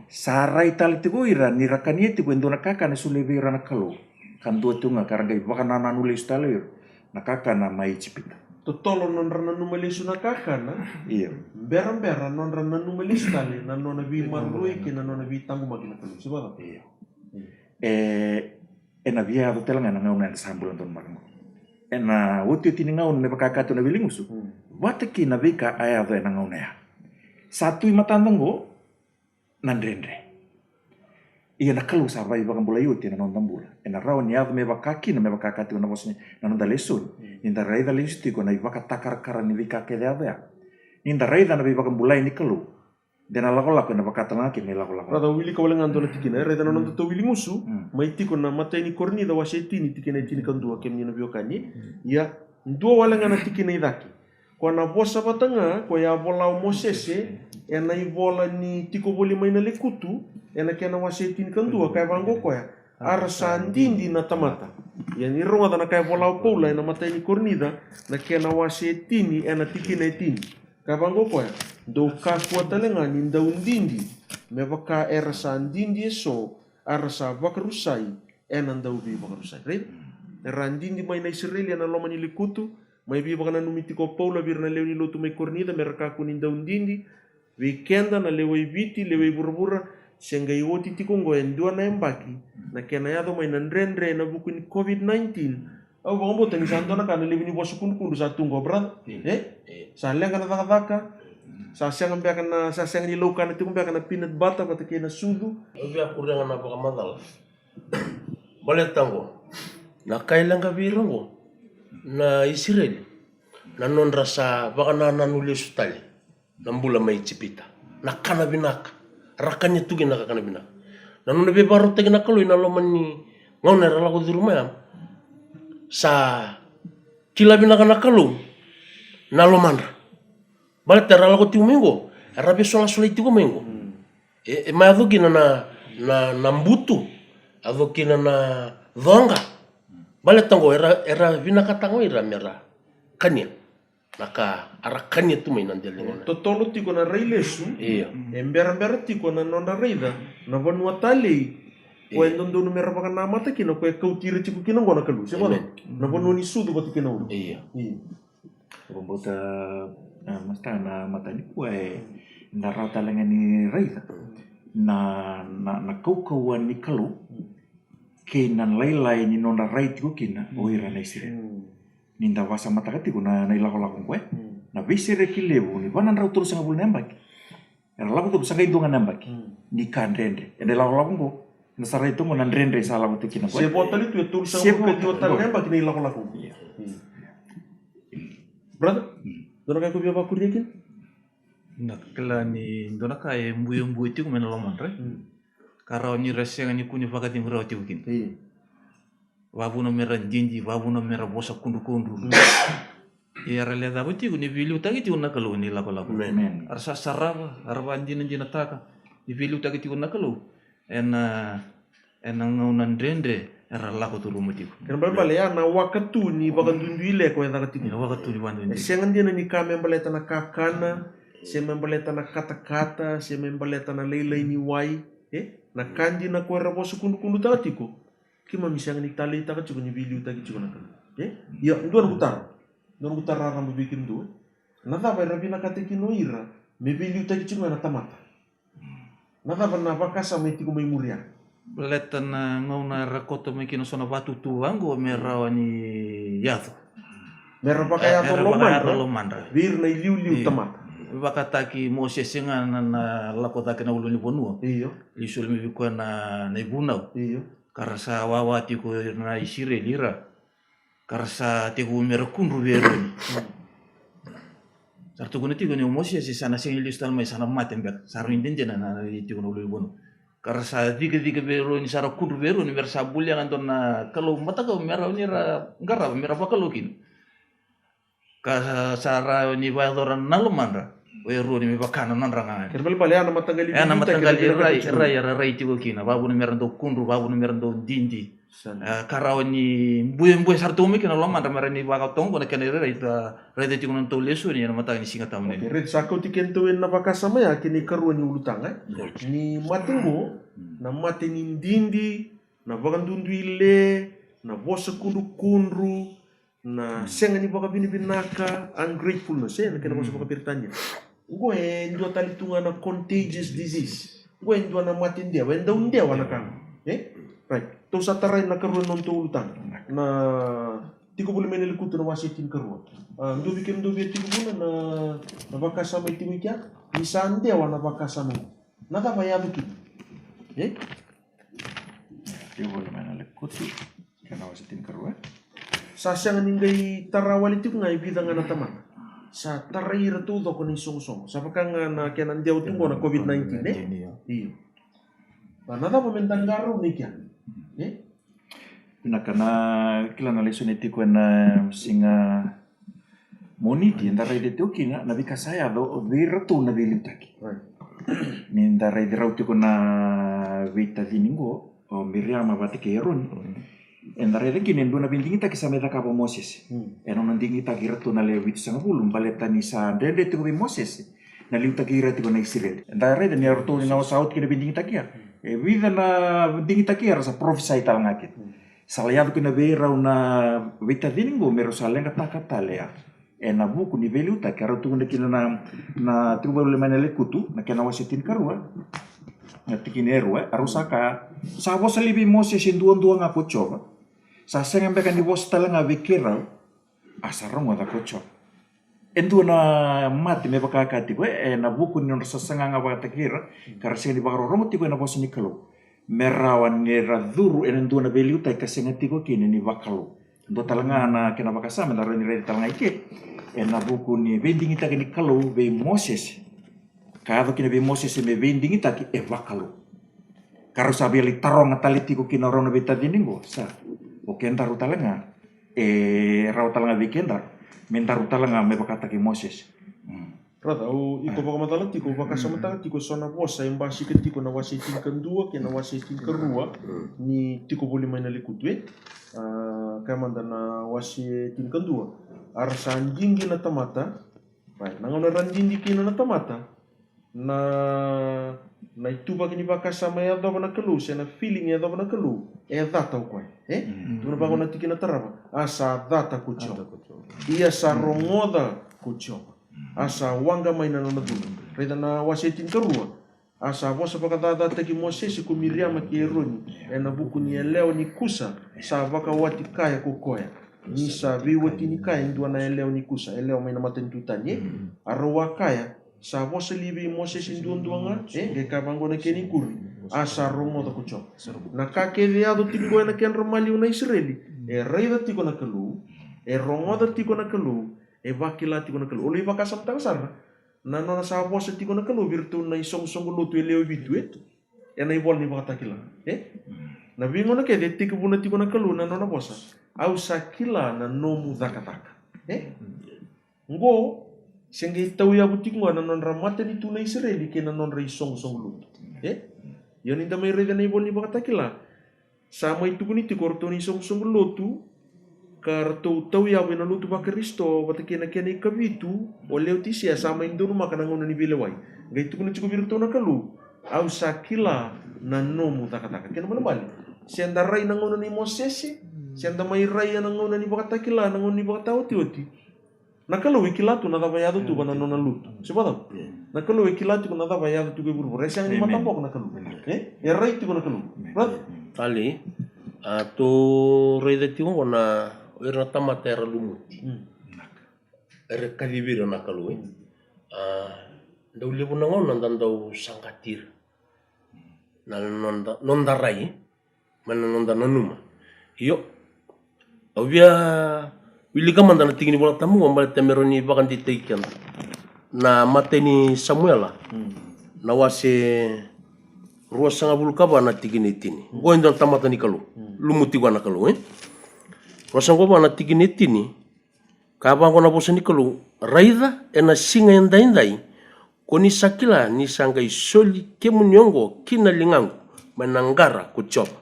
sarai tali tiko ira ni rakani tiko endona kaka na sulebi rana kalu kan do tunga karanga bakana na nulis talir na kaka na mai chipita totolo non rana numelisu na kaka na iya beran non rana numelis tali na nona bi marrui kina nona bi tangu magina kalu sibala iya ena via do telanga na ngau na sambulan ton marmo ena wotu tini ngau ne pakaka to na bilingusu wate ki na bika aya do na ngau na satu imatandongo nandrendre iya na kalu sa bai bakam bulai uti na non tambula ena raw ni ave me bakaki na me bakaka to na bosni na non dalesun inda raida listi ko na ibaka takar kara ni bika ke ave inda raida na bakam bulai ni kalu dena lako na bakata na ki me lako rada wili ka wala ngando na tikina reda non to wili musu mai tiko na mata ni korni da wasetini tikina tini kandua kem ni na biokani ya ndo wala ngana tikina idaki ko na bosa batanga ko ya bola mosese ena ibola ni tiko boli mai na lekutu ena kena wasetini kandua kai bango ko ya arsa ndindi na tamata ya ni ronga na kai bola paula ena mata ni kornida na kena wasetini ena tikina tini kai bango ko ya do ka kuatalenga ni ndaundindi me baka erasa ndindi so arasa bakarusai ena ndaubi bakarusai right randindi mai na Israeli na loma ni likutu mai bi baka na numiti ko paula birna leuni lotu mai kornida merka ku ni ndaundindi weekenda na lewe biti lewe burbura senga iwoti tikongo endua na embaki na kena yado mai na ndrendre na buku ni COVID-19 au bangbo tani santo na kana lewe ni bosukun kundu sa tungo brad sa lenga na daka sa siang na sa siang ni lokan itu na peanut butter pati kena sudu obi aku dengan apa kamadal balik tango na kailang kabirango na Israel na non rasa baka na nanulis tali nambula mai chipita na kana binak rakanya tugi na kana binak na non be baro tegi na kaloy na lomani ngau na rala ko duruma sa kila binak na kalung na lomandra balik terala ko tiumengo arabe sola tigo mengo ma adukina na mbutu adukina na dhonga balik tango era vina katango ira mera kania naka arakania tu mai nandelingo totolo tiko na reilesu iya embera tiko na nona reida na vanua tali ko endondo numero baka na mata kino ko kautira tiko kino ngona kalu seba na vanua ni sudu bati kino iya Rumbota masta na matani kuai na rautalanga ni raida na kaukauan ni kalu ke na lailai ni nona right ko kina oira na isire ninda wasa matakati ko na ilako-lako ko na bisire kilebu ni banan rau terus nga bulu nembak era lako tu sanga indungan nembak ni kandrende ende ilako-lako ko na sarai itu mo nandrende sa lako tu kina ko Se botol itu ya tulis sama ke hotel nembak ni laku-laku. Brother, dona kayak biar bakur yakin? Nakela ni dona kaya mbuyo itu kumena loman re. Karao ni rasya ni kunya fakati murau ti bukin. Iya. Wabu no mera jinji, wabu no mera bosa kundu. Ya rale da buti ni vilu tagi ti unakalo ni lako-lako. Amen. Arsa sarava, arva anjina taka. Ni vilu tagi ti unakalo. Enang ngaunan drendre era lako tu rumati. Kan bale ya na wakatu ni bagan dunduile ko yang takati. Ni wakatu ni bandu ni. Sengan dia ni kame mbaleta na kakana, se mbaleta na kata-kata, se mbaleta na leilai ni wai, na kanji na ko rabo kundu takati ko. Kima misang ni tali takati ko ni vilu tagi ko na kan. Ya, nduan gutar. Nduan gutar rara bikin do. Nada ba rabi na kateki no ira, me vilu tagi ko na tamata. Nada ba na bakasa mai tiko mai muria. Beleta na ngauna rakoto me kino sona batu tuango merawa ni yato. Mera pakai ato lomandra. Bir na liu tamata. Bakataki Moses singa na lakota kena uluni bonua. Iyo. Lisul mi biko na ibunau. Iyo. Karasa wawa tiko na isire lira. Karasa tiko merakunru veroni. Sartu guna tiko ni Moses sana singi listal mai sana matembek. Saru indenjena na tiko na uluni bonu. Karasa tiga veroni sara kunru veroni versa bulya nganton na kalau mata kau merah ni ngara merah pakalokin. Kasara ni vadoran nalumandra. Weru ni bakana nanranga. Kerbal bale ana matanggali. Ana matanggali rai tigo kina. Babu ni merando kunru, babu ni merando dindi. Karao ni buye sartu mi kina lomandra merani bakatong kona kena rai rai tigo nanto lesu ni ana matangani singa tamne. Red sakau tikento en na bakasama ya kini karuan ni ulutanga. Ni matengo na mateni dindi na bagandunduile na bosa kundu na senga ni baka binaka ungratefulness na kena bosa baka pirtanya. Gue ndo talitunga na contagious disease. Gue ndo na matin dia, wenda undia wana kang. Right. To sa taray na karuan non to ulutang na tiko bulu menel kutu na wasitin karuan. Ndo bikin ndo biya tiko bulu na bakasama itiwi kya. Isande wana bakasama. Nada ba yabu kini. Dia boleh main kutu karena wasitin karuan. Sa siyang ningay tarawal ito nga ibidang nga nataman. Sa tarayira to ko ni song. Sa pagkang na kaya nandiyaw tungo na COVID-19 Iyo. Nada pa mentangaro ni kya. Pinakana kila na leso niti ko na singa moniti ndara ide to kina na bikasaya do virtu na bilitaki. Ni ndara ide rauti ko na vita diningo o miriama batike eroni. Endare de kini nduna bindingi ta kisa meta kapa Moses. Eno nandingi ta kira tu na lewit sanga bulum baleta ni sa dende tu Moses. Na liu ta kira tu na Israel. Endare de ni arto ni na saut kina bindingi ta kia. Vida na bindingi ta kia sa prophesy tal ngakit. Salayado kina vera una vita diningo mero salenga ta katalea. Na buku ni velu ta kira tu kina na tu le manele kutu na kena wasitin karua. Na tikineru arusaka sa bosa libi Moses induan ngapo coba. Sa senga bekan di bos tala nga vikira asarong wada kocho. Endu na mati me baka kati na buku ni sa senga nga baka takira kara senga di baka romo tigo na bos ni kalo. Merawan ni raduru endu na beliu tai ka senga tigo kini ni bakalo. Do tala nga na kena baka sama na reni redi tala nga ike. Na buku ni vending ita ni kalo be Moses. Kaya kina be Moses me vending ita ki bakalo. Karo sabi ali tarong atali tigo kina rono beta diningo sa. O kenda rutalanga rautalanga vikenda menta rutalanga me bakata ki Moses. Rata o iko baka matala tiko baka samata tiko sona bosa yang basi ke tiko na wasitin kendua ke na wasitin kerua ni tiko boleh main ali kutwe kamanda na wasitin kendua arsa anjing na tamata baik nangona ranjing di kina na tamata na itovaky ny vakasama adovana kalo sy na feeling adovana kalo dhata koa tuna bako na tikina tarava asa dhata kucho asa rongoda kucho asa wanga maina na nadulu reda na wasetin karua asa vosa pakadada taki Moses ku Miriam ki Eroni na buku ni eleo ni kusa sa vaka wati kaya kokoya ni sa viwati ni kaya ndua na eleo ni kusa eleo maina matentutanye arwa kaya sa vosa libi Moses nduanduanga gekavangona keni kuri asa rongoda kucho na kakeveado tingoya na ken romali una Israeli reida tiko na kalu rongoda tiko na kalu vakila tiko na kalu oli vakasam tangasara na nona sa vosa tiko na kalu virtu na isong lutu eleo vitu na ibol ni bakatakila na vingo na kede tiko buna tiko na kalu na nona vosa au sakila na nomu dakataka ngo senge tau ya butiko na non ramata ni tuna Israeli ke na non ra isong lutu yon inda mai reda na ibol ni bakatakila sama itu kuni tiko orto ni isong lutu karto tau ya wena lutu ba Kristo batakena kena ikavitu oleu tisia sama indunu makana ngona ni bilewai ngai tu kuni chiku virtu na kalu au sakila na nomu takataka kena mana bali senda rai na ngona ni Moses senda mai rai na ngona ni bakatakila na ngona ni bakatauti oti na kalu wikilatu na dabayado tu bana nona lutu sebab na kalu wikilatu na dabayado tu geburu resang ni matambok na kalu rai tu na kalu tali to rei de tingo na erna tamata era lumuti era kalibira na kalu dau lebu na ngona ndandau sangkatir na nonda rai mana nonda nanuma iyo awia wilika manda na tingini bola tamu ngambale temeroni bakan diteikan na mateni Samuela na wase ruas sanga bulkaba na tigini tini go ndon tamata ni kalu lumuti gua na kalu Rosan ko ba na tiginiti ni kabang ko na bosa ni kalu raida ena singa indai ko ni sakila ni sangai soli kemunyongo kinalingangu manangara kuchoba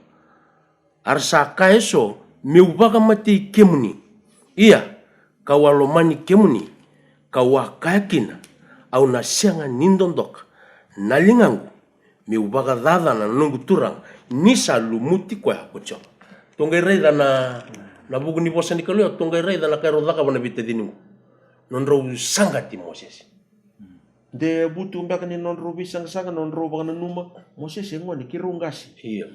arsa kaeso meubaga mati kemuni iya kawalomani kemuni kawakakina au nasianga nindondok nalingangu meubaga dada na nungu turang nisa lumuti kwa kuchoba tongai raida na buku ni bosa ni kalu tongai rai dana kairo daka bana bitte dinu non ro sangati Moses de butu mbaka ni non ro bisang sanga non ro bana numa Moses ngoni kirungasi iya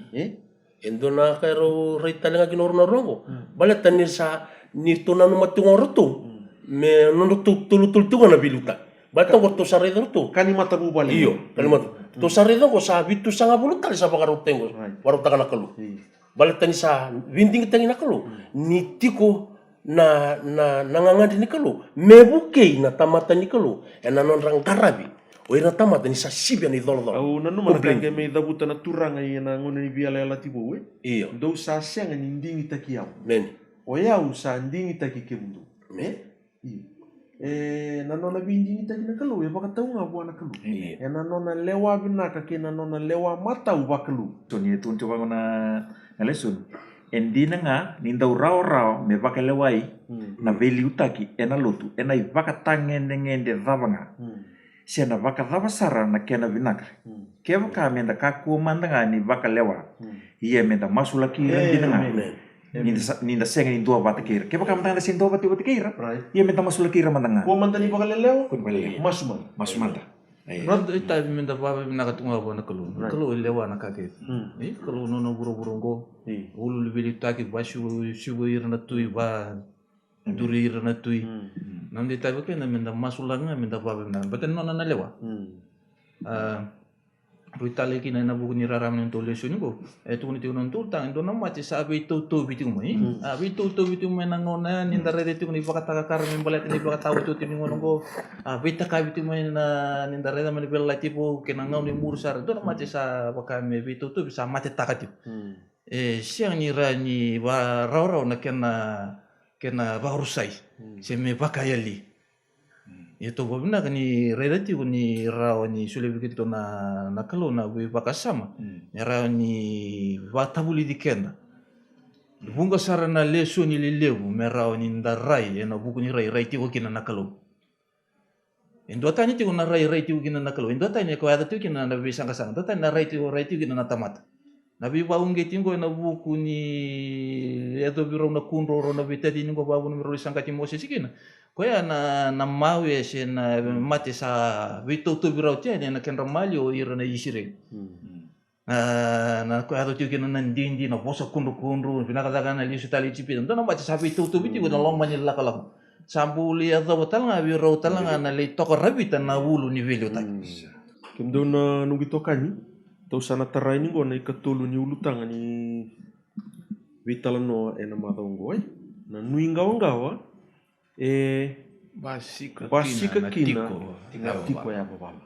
endona kairo rai talenga kinor na rongo bala tanir sa ni tona numa tungorto me non ro tulu na biluta batang ko to sare to kani mata bu bale iyo kani mata to sare ko sa bitu sanga buluta sa pagaro tengo baru takana kalu bala tani sa winding tangi na kalu ni tiko na nangangadi ni kalu mebuke na tamata ni kalu ena non rang garabi o ina tamata ni sa sibia ni dolo au na numa kange me dabuta na turanga ina ngona ni biala la tibo iyo do sa senga ni ndingi takiau neni o yau sa ndingi takikemundu na nona bindingi takina kalu ya baka tau nga buana kalu na nona lewa binaka ke na nona lewa mata uba kalu so ni tu coba ngona ngalesun endina nga ninda urao me baka lewai na veli utaki ena lotu ena ibaka ngende dhabanga sena baka dhabasara na kena vinaka keva ka menda kaku mandanga ni baka lewa iya menda masulaki endina nga ninda senga ni dua bata kira keva ka mandanga sin dua bata kira iya menda masulaki mandanga ko mandani baka lelewa masumanda Rod ita minda baba minaka tunga bona kalu. Kalu lewa na kake. Kalu no buru ngo. Ulu libili taki bashu shugo irna tui ba duri irna tui. Namdi tabi ke na minda masulanga minda baba minda. Baten no na lewa. Ruitale kina na buku ni raram ni tole suni ko. Tu ni tiunon tu tang do na mati sabi tu bitu mai. Abi tu bitu mai na ngona ni ndare de tu ni bakata kar min balet ni bakata tu ti ngono ko. Abi ta ka bitu mai na ni ndare da mani bela tipo ke na ngoni mursar do na mati sa baka me bitu tu bisa mati takati. Siang ni ra ni ba rauro na kena barusai. Se me bakayali. Itu bobina kani redati ni raw ni sulebikito na nakalo na bakasama ni raw ni batabuli dikenda bunga sara na leso ni lelebu me raw ni ndarai na buku ni rai ti ko kina nakalo Indua tani tigo na rai tigo kina na kalau. Indua tani ko ada tigo kina na bisa kasang. Indua tani na rai tigo kina na tamata. Na bi ba unge tingo na buku ni edo biro na kunro ro na bitati ningo ba bunu biro sangkati Moses kina. Ko ya na mawe se na mate sa vito to biro te na ken ramalio ira na Israel. Na ko ada tigo kina na ndindi na bosa kunro pinakadaga na lisu tali cipi. Ndo na mate sa vito to biti ko na long manil lakala. Sambuli atau betal nga biro tal nga na le toko rabita na wulu ni velio tak. Kemdo na nugitokani. Tau sana tarai ni na ikatulu ni ulutanga ni vitalano na madongo na nuingawa Basika kina na tiko ya babala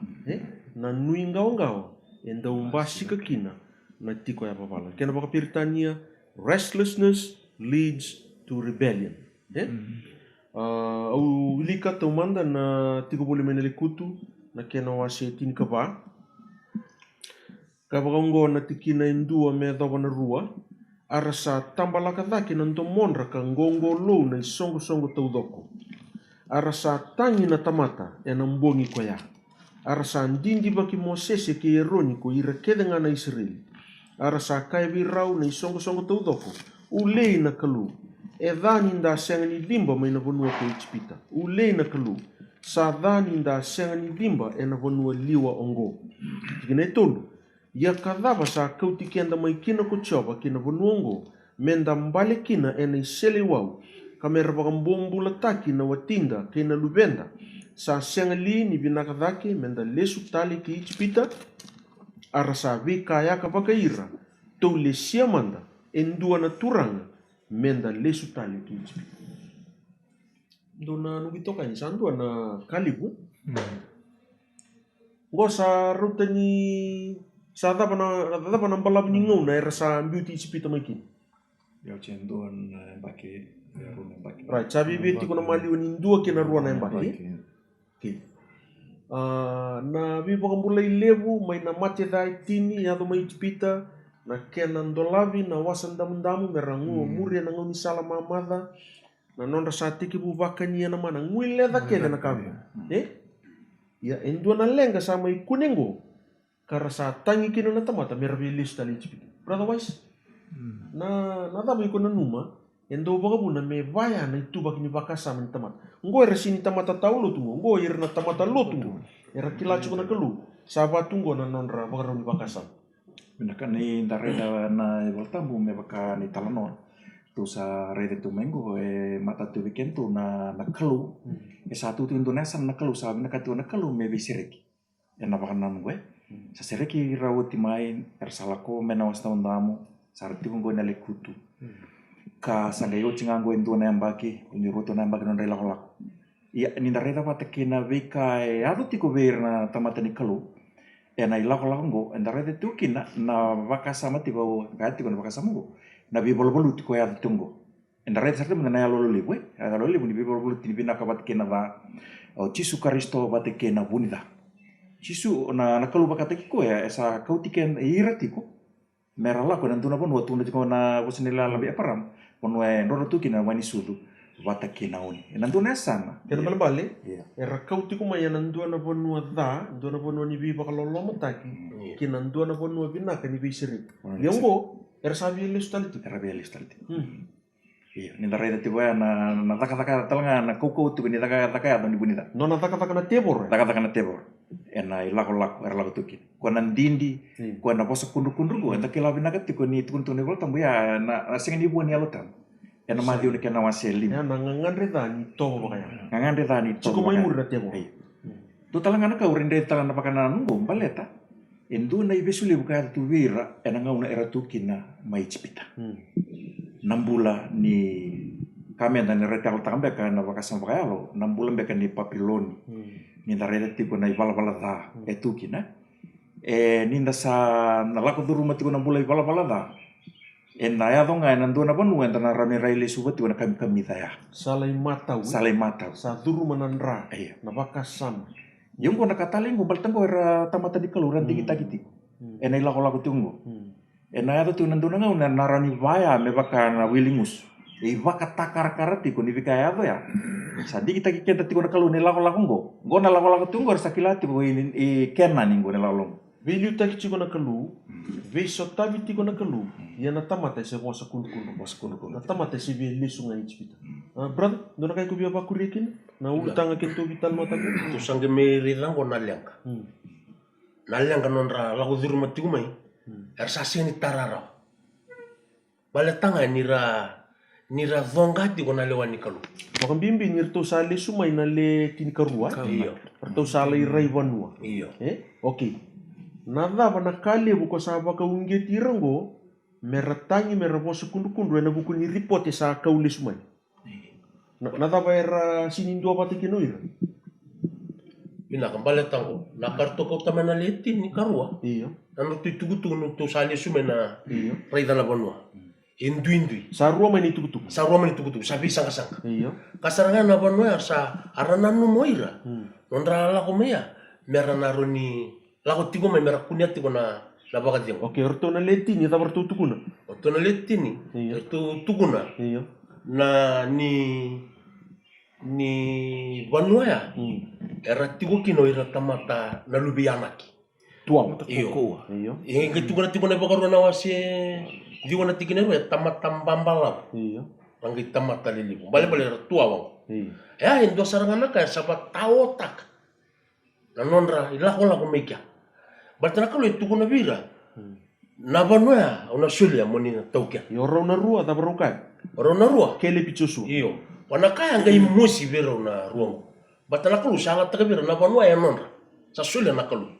na nuingawa enda basika kina na tiko ya babala kena baka piritania restlessness leads to rebellion au lika tau manda na tiko boleh menele kutu na kena wase tin kaba kabarongo na tikina indua me dawa na rua arasa tambalaka dhaki na ndomonra ka ngongo lo na isongo tau doko arasa tangi na tamata na mbongi ko ya arasa ndindi baki Moses ke eroni ko irekede ngana Israel arasa kai virau na isongo tau doko ulei na kalu dhani nda sengani limba mai na vonua ko Ijipita ulei na kalu sa dhani nda sengani limba na vonua liwa ongo tikina tolu ia kadhava sa kauti kenda mai kina ko choba kina vonuongo menda mbale kina ena isele wau kamera bagambombu lataki na watinda kina lubenda sa sengali ni binakadhaki menda lesu tali ki Ijipita arasa vika yaka bakaira to lesia manda endua na turanga menda lesu tali ki Ijipita dona nugitoka ni sandua na kalibu ngosa rutani sa dapa na balab ni ngau na rasa beauty Ijipita mai kin Ya cendon baki right sabi beti kuna mali ni dua kina ruana embaki na bi bakambulai levu mai na mate dai tini ya do mai Ijipita na kenan dolavi na wasan damu merangu muri na ngoni sala mamada na nonda satiki bu bakani na mana ngwile da kena na kamu ya endua na lenga sama ikunengo karasa tangi kino na tamata mervelis tali Ijipita otherwise na dama iko na numa endo bagabu na me vaya na itu bakini bakasa man tamat ngo resini tamata taulo tungo ngo ir na tamata lo tungo era kilachu na kelu sabat tungo na nonra bagaru ni bakasa Binakan ni dareda na voltambu me baka ni talano tu sa rede tu mengo mata tu weekend tu na kelu satu tu Indonesia na kelu sa binaka tu na kelu me bisireki na bakanan gue sa sereki rawati main ersalako menawas taundamu sarti ko na lekutu ka sangayo cingango endo na yambaki uniroto na yambaki non rela kolako ia ni dareda pata kena vika ado tiko verna tamata ni kelu na ilako ngo endarede tu kina na vakasama tiko gati ko na vakasama go na bibolo tiko ya tungo endarede sarti mena ya lolo liwe ya lolo liwe ni bibolo tini bina kabat kena va Cisu Karisto bate kena bunida Cisu na kalu bakata kiko ya esa kau tiken ira tiko merala ko nanduna pon watu na tiko na wasenila labi aparam pon we ndoro tu kina wani sudu bata kena uni nanduna sana kena balbale era kau tiko mai nandua na bonua da ndua na bonua ni bi bakalolo mataki kina ndua na bonua binaka ni bi siri yongo era sabi listaliti era bi listaliti iya ni dareda tibo na taka talanga na koko tu ni taka ni bunida no na taka na tebor taka na tebor ena ilako era lako tukin ko nan dindi ko na posa kundu go enta kila binaga tiko ni tukun ni volta ya na sengi bu ni alotam ena ma diu ni kana waseli ya na ngandre dani to bakaya ngandre dani to ko mai mur na tebor tu talanga na ka urinde talanga pakana nungo baleta endu na ibesuli buka tu vira ena ngauna era tukina mai Ijipita nambula ni kami dan retal tambe ka na vakasam vakalo nambula beka ni papiloni ni dareda tiko na ibala da etukina ninda sa na lako du rumah tiko nambula ibala da na ya donga nando na ponu na rame raile subat tiko na kami ya salai matau sa duru manandra na vakasam yung ko nakatali ngo baltang ko era tamata di kaluran di kita gitu ena ilako tunggo ena ya tu nando na narani vaya me baka na wilingus Iwaka takar-kara tiko ni vikaya apa ya? Sadi kita kikenta tiko na kalu ni lako-lako go na lako-lako tunggo sakila tiko i kena ni go na lako. Veli utaki tiko na kalu, vei sotavi tiko na kalu, ya na tamata se wasa kundu. Na tamata se veli sunga ichipita. Brother, dona kai kubia bakurikin, na ulutanga kento vital mata ko. Tu sange meri lango nalianga. Nalianga nonra lago duru matiku mai. Ersasi ni tarara. Bale tanga nira dhongati ko nalewani kalu. Maka bimbi nirto sale sumai na le tini karua. Iyo. Perto sale irai vanua. Iyo. Okay. Nada bana kali buko saba ka unge tirango meratangi meravosa kundu ena buku ni report sa kaule sumai. Nada ba era sinindo apa tekino ira. Ina kambale tango. Na karto kau tamena leti ni karua. Iyo. Nanu tuitugutu tu sale sumena. Iyo. Raida la vanua. Indui. Sa rua mai ni tukutuk. Sa rua mani tugutu. Sabi sanga-sanga. Iyo. Kasarangan na vanua sa arananu moira. Nondra la komea. Mera naroni lako tigo mai mera kunia tigo na baka tigo. Okay, orto na leti ni tabar tu tukuna. Oto na leti ni. Iyo. Itu tuguna. Iyo. Na ni vanua ya. Era tigo kino ira tamata na lubi anaki. Tuam. Iyo. Iyo. Yang tigo na baka rona wasi digo na tigineru ya tamata mbambala. Iyo. Anggi tamata lilibu. Bale tua wang. Iyo. Ya indo sarangana kaya sabat taotak. Na nondra ilako mekia. Batana kalau itu kuna vira. Na vanua una sulia moni na taukia. Yoro na rua tabar rukai. Oro na rua. Kele pichosu. Iyo. Wanakaya ngai musi vira na ruang. Batana kalau sala taka vira na vanua ya nondra. Sa sulia na kalau.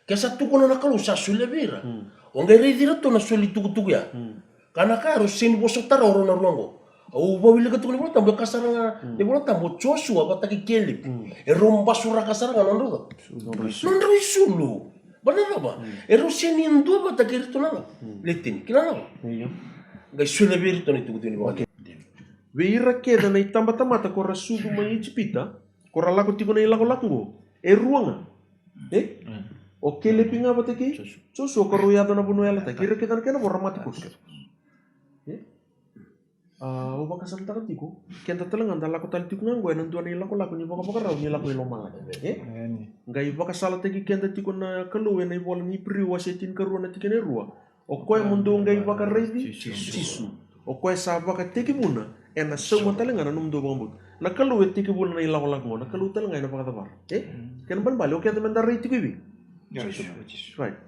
Kesa tukuna na kalau sa sulia vira. Ongai reidira to na suli tuku ya. Kana ka harus sini bosok tara oro na ruango. Au bawili ka tukuna tambo kasaranga. Ni bola tambo chosu apa taki kelip. Romba sura kasaranga nondro. Nondro isulu. Bana ba? Ero sini ndo ba taki rito na. Letin. Kina na. Iyo. Gai sule viri to ni tuku ni ba. Veira keda na itamba-tamata ko rasudu mai ichipita. Ko ralako tiko na ilako-lako go. Ruanga. O kele pinga ba taki? Chosu ko ruyado na buno yala taki. Kira kita na kena borra matikos. O baka santara tiko. Kenta telengan dalako tali tiko ngango nan tuan ilako-lako ni baka raw ni lako ilomala. Ngai baka sala taki kenta tiko na kalu na ibola ni priwa setin karuan na tikene rua. O koe mundo ngai baka reidi sisu. O koe sa baka teki muna ena semua telengan num do bambut. Na kalu teki muna na ilako-lako na kalu telengan na baka tabar. Ken bali o kenta menda reidi bibi. Right.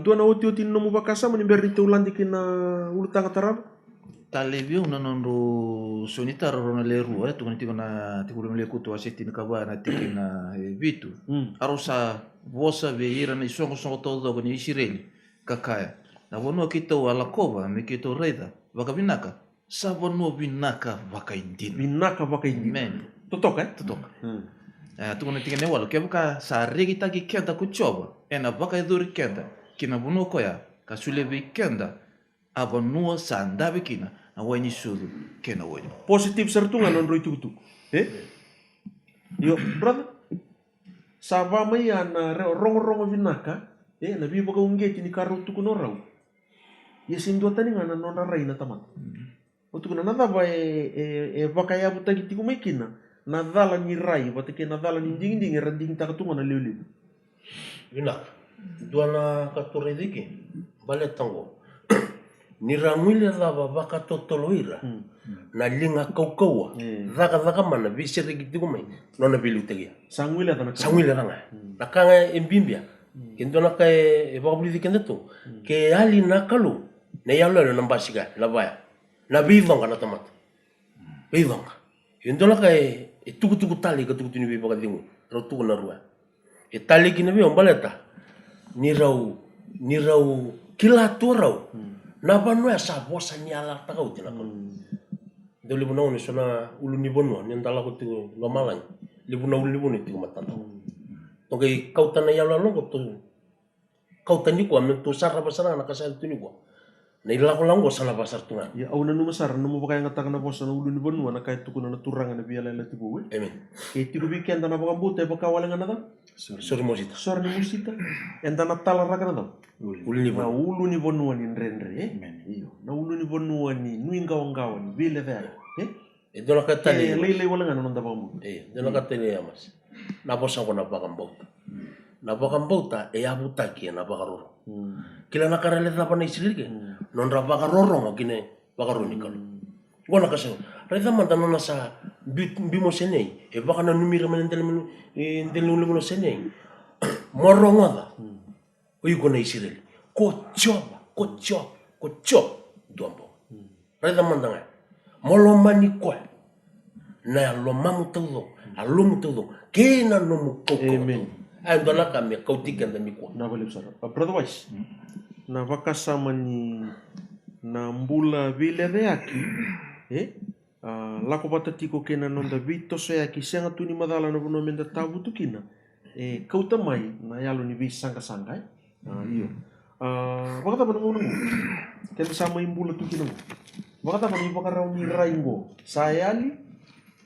Tuan na uti nomu baka sama ni berri tulandi kina ulutanga tarab. Talevio na nondo sonita rona le rua tu kan tikona tikuna le kutu asetin kaba na tikina vitu arosa vosa veira na songo todo ni Israeli kakaya na vono kito ala kova me kito reda vakabinaka sa vono binaka vakaindin Binaka baka indi. men Totok totok tu kan tikene walo ke buka sa regi taki kenda kuchoba ena vaka iduri kenda kina vono koya kasule vi kenda avanua sandabe kina awani sudu kena wani Positif sertungan non itu tu. Yo, brother. Saba mai ana rongo vinaka, na bibo ka ungeti ni karu tu kuno rau. Ya sindo tani ngana nona raina tamat. O tu kuna nada ba bakaya buta giti kumekina. Nadala ni rai, batike nadala ni ding rending ta katunga na liuli. Ina. Duana katurediki. Bale tango. Ni ramwile lava baka totoloira. Na linga kaukaua. Dhaka mana visiri gitiku mai. Nona bilu tegia. Sangwila tana. Sangwile ranga. Nakanga embimbia. Kendo naka baka buli dikenda tu. Ke ali nakalu. Na yalo na nambasika. Na baya. Na bivanga na tamata. Bivanga. Kendo naka tuku tali ka tuku ni baka dingu. Rotu na rua. Tali kina bi ombaleta. Ni rau kilatu rau. Na banua sa bosa nyala takau tina ko. Do libu na sona ulu ni bonua ni ndala ko tu lomalang. Libu na ulu libu ni tu matata. Tokai kau tana yala longo tu. Kau tani ko amen tu sarra basara na kasal tu ni ko. Na ilako sana pasar tungan. Ya au nanu masar nanu pakai ngata kana bosa na ulu ni bonua na kai tukuna na turanga na biala la tibu. Amen. Ke tiru weekend na baka buta baka wala ngana da. Sorry mosita. Sor ni musita. Enda na tala raka na da. Uli ni Na bon. ulu ni bonua ni renre. Amen. Iyo. Na ulu ni bonua ni nuinga wangawa ni bile vea. E dona katani. Lele wala ngana nanda baka mu. Dona katani amas. Na bosa ko na bakambauta. Na bakambauta e abutaki na bakaroro. Kila na karele tapa na isirike. Non ra bakaroro mo kine bakaroni kalu. Gona kaseo. Reza manta nona sa bimo senei. E baka na numira manentele menu entele ulo senei. Morongoda. Oyu kona isirele. Ko chop duambo. Reza manta ngai. Molo mani koe. Na lo mamu todo. Alomu todo. Kena no mu koko. Amen. Ay dona kami kautikan da mikwa. Na balik sara. Brother Wise. Na vakasama ni na mbula vile veaki. Lako batatiko kena nonda vito soyaki senga tuni madala na vuno menda tabu tukina. Kauta mai na yalo ni vis sanga. Iyo. Wakata bana ngungu. Kena sama imbula tukina mo. Wakata bana ibakaraw ni raingo. Sayali.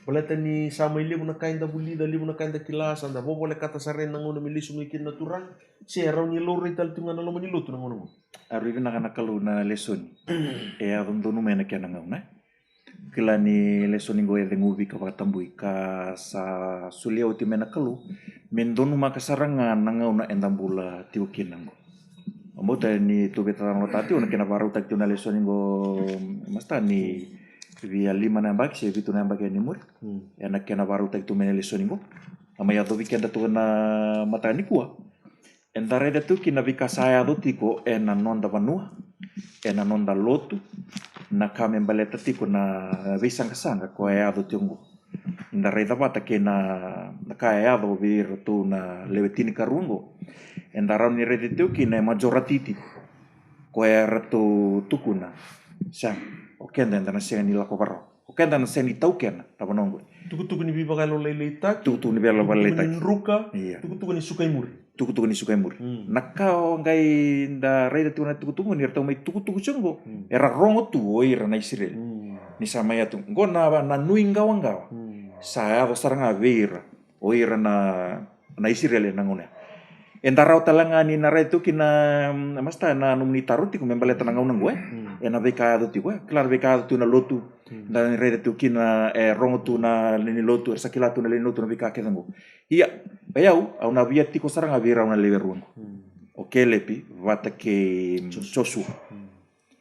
Boleh ni sama ile muna kainda bulida, ile muna kainda kilasan, da boleh kata saren nangono milisu ngikin naturan, si araw ni lori tal tunga na lomo ni lutu nangono. Arwi na kana kalu na lesson. E adon donu mena kya nangau na. Kila ni lesson ngo e dengubi ka patambui ka sa sulia uti mena kalu. Men donu maka saranga nangau na endambula tiukin nango. Amota ni tu beta no tati una kena baru tak tuna lesson ngo masta ni via lima nambaki se vitu nambaki ni mur. Enak kena baru tak tu mena lesson ngo. Ama ya to weekend tu na matani kuah. Entare da tu kina vika saya do tiko e na nonda vanua e na nonda lotu na kame baleta tiko na visanga sanga ko e ado tiongo inda reda bata ke na ka e ado vir tu na levetini karungo enda rauni rede tu kina majoratiti ko e ratu tukuna sang o kenda na seni la ko baro o kenda na seni tauken ta bonongo Tuku-tuku ni biba kalo lele tak, tu ni bela baleta tuku ni ruka, iya tuku-tuku ni sukai muri. tuku ni sukai mur. Nakao ngai da reda tu na tuku ni ertau mai tuku chongo. Era rongo tu oi ra na Israel. Ni sama ya tu. Ngo na nuinga wanga. Saya do saranga veira. Oi ra na Israel na ngone. Endarau talanga ni na retu kina masta na numni taruti ku membale tananga unang gue. Na beka do ti gue. Klar beka tu na lotu. Dan reda tu kina rongo tu na leni lotu sakila tu na leni lotu na beka kedango. Iya, bayau au na via tiko saranga vira una leveruan. Oke lepi vata ke chosu.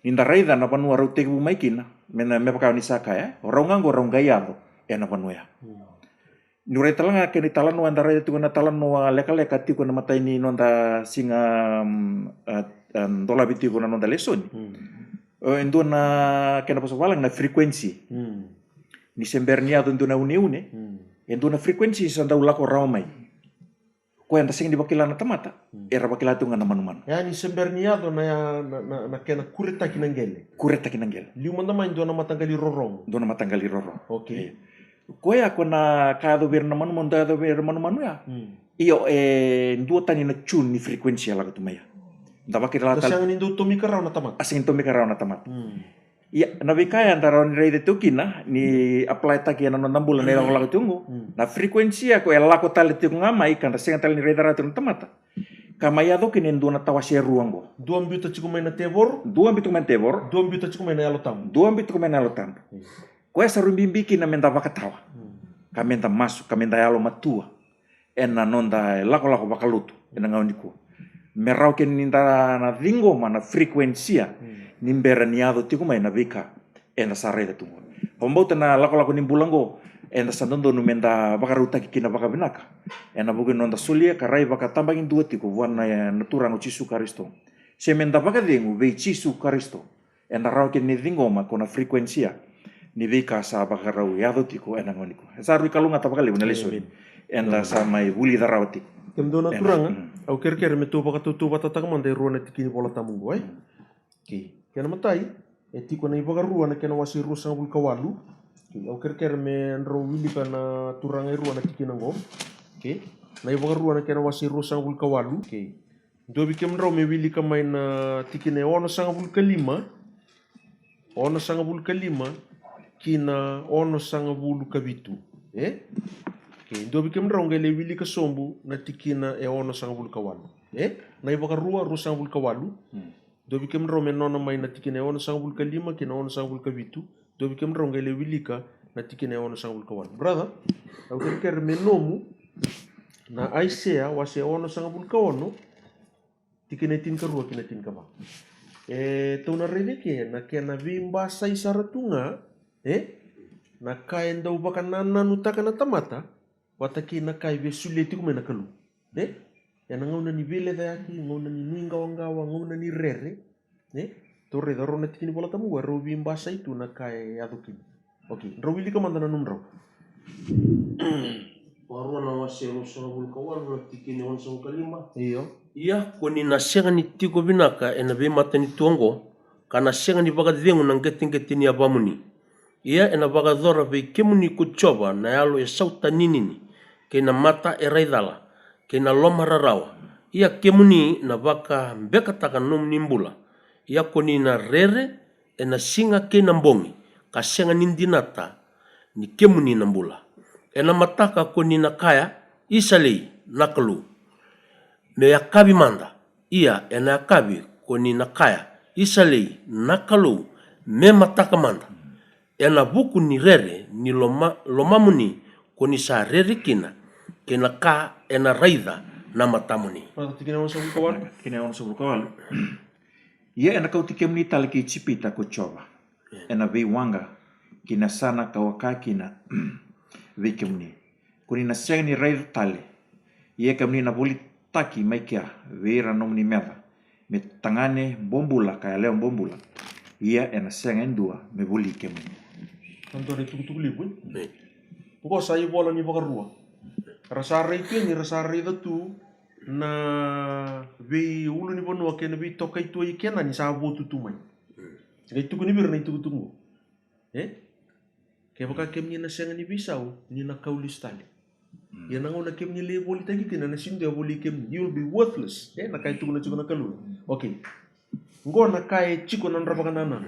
Inda raida na panua rau tegu maikina. Mena me pakau ni saka ya. Orang nganggo orang gayado na panua ya. Nurai talanga ke ni talano anda raida tu na talano leka tiko na mata ini nonda singa dola biti ko na nonda lesson. Endo na kena pasovalang na frekuensi. Ni semberniado endo na une. Endo na frekuensi sanda ulako raumai. Ko anda sing di bakila na tamata. Era bakila tu ngana manu-manu. Ya ni semberniado na kena kureta kinangele. Kureta kinangel. Liu manda main do na matanggali rorong. Dona matanggali roro. Oke. Ko ya ko na kado bir na manu-manu da bir manu-manu ya. Iyo ndo tani na tune ni frekuensi ala tu maya. Da bakila Tas yang indo tomi karau na tamat. asing to mikaraw na tamat. Iya, nabikaya antara ni rede tukina ni apply taki na nandambula na ilang lako tungo. Na frekuensi ako lako tali tungo ngamai kan rasing tali ni rede ratu na tamata. Kamaya do kinendo na tawa siya ruango. Dua ambiuta chiku main na tevor, Dua bitu men tevor, dua ambiuta chiku main na yalo tamu. dua bitu ko menalo tambo. Ko sa rumbimbi na menda bakatawa. Kamenda masuk, kamenda yalo matua. Na nonda lako bakalutu ena ngaundiku. Merau ken ninda na dingo mana frekuensia. Nimbera niado tiku mai na vika ena sareda tungo. Pambauta na lako nimbulango ena sandondo numenda bakaruta kina bakabenaka. Ena bugen nonda sulia karai bakatambangin dua tiku wana naturang Cisu Karisto. Semenda bakadengu ve Cisu Karisto. Ena rau ken ni dingo ma kona frekuensia. Ni vika sa bakarau yado tiku ena ngoniku. Sarwi kalunga tabakali una leso. Enda sa mai buli darawati. Kem do naturang, au ker me tu bakatutu batatang manda ruana tikini bola tamu boy. Ki, kena matai, tiko na ibaga ruana kena wasi rusang bulkawalu. Ki, au ker me nro wili kana turang ruana tikina ngo. Ki, na ibaga ruana kena wasi rusang bulkawalu. Ki, do bikem nro me wili ka main tikine ono sang bulkalima. ono sanga bulu kalima kina ono sanga bulu kavitu. Ndobi kem ronga le wili kasombu na tikina ono sanga bulu kawalu. Na iba karua ru sanga bulu kawalu. Dobi kem ronga nona mai na tikina ono sanga bulu kalima kina ono sanga bulu kavitu. Dobi kem ronga le wili ka na tikina ono sanga bulu kawalu. Brother, au kere menomu na Aisea wase ono sanga bulu kawono tikina tin karua kina tin kaba. Tuna rede ke na kena vimba sai saratunga na kai ndau baka nanu taka na tamata wataki na kai ve suleti kumena kalu ya na ngauna ni vele da yaki ngauna ni ninga wangawa ngauna ni rere torre da rona tikini bola tamu wa ro vimba sai tu na kai adukin. Okay, ro wili ka mandana numro Warua na wasero sa bulkawan na tikini on sa kalima. iyo Ia koni na senga ni tiko binaka e na be mata ni tuongo kana senga ni baga dengu na ngeti ni abamuni. Ia e na baga dhora be kemuni kuchoba na yalo e sauta ninini ke na mata e raidala ke na loma rarawa. Ia kemuni na baka mbeka taka nom nimbula. Ia koni na rere e na singa ke na mbongi ka senga nindinata ni kemuni na mbula. E na mataka koni na kaya isalei nakalu. Me akabi manda, ia e na akabi koni na kaya isalei nakalu me mataka manda. E na buku ni rere ni lomamuni koni sa rere kina kena ka e na raida na matamuni. tikina ono sanga bulu kawalu Kina ono sa bulu kawalu. Ia e na kau tikem ni tali ki chipita ko choba. E na vei wanga kina sana kawaka kina vei kemni. Kuni na senga ni raida tali. Ia kemni na boli taki mai kia veira nomni meda me tangane bombula kaya leo bombula ia ena senga endua me buli kemu antore tuku libu poko sai bola ni baka rua rasa rei ni rasa rei tu na vi ulu ni bono ke na vi toka itu i kena ni sa botu tu mai ngai tuku ni bir na tuku tungu ke baka kem ni na senga ni bisau ni na kaulistali. Ya nangau na kem ni le boli tagi tina na sindia boli kem you'll be worthless. Na kai tuku na chiko na kalu. Okay. Ngo na kai chiko na nraba kanana.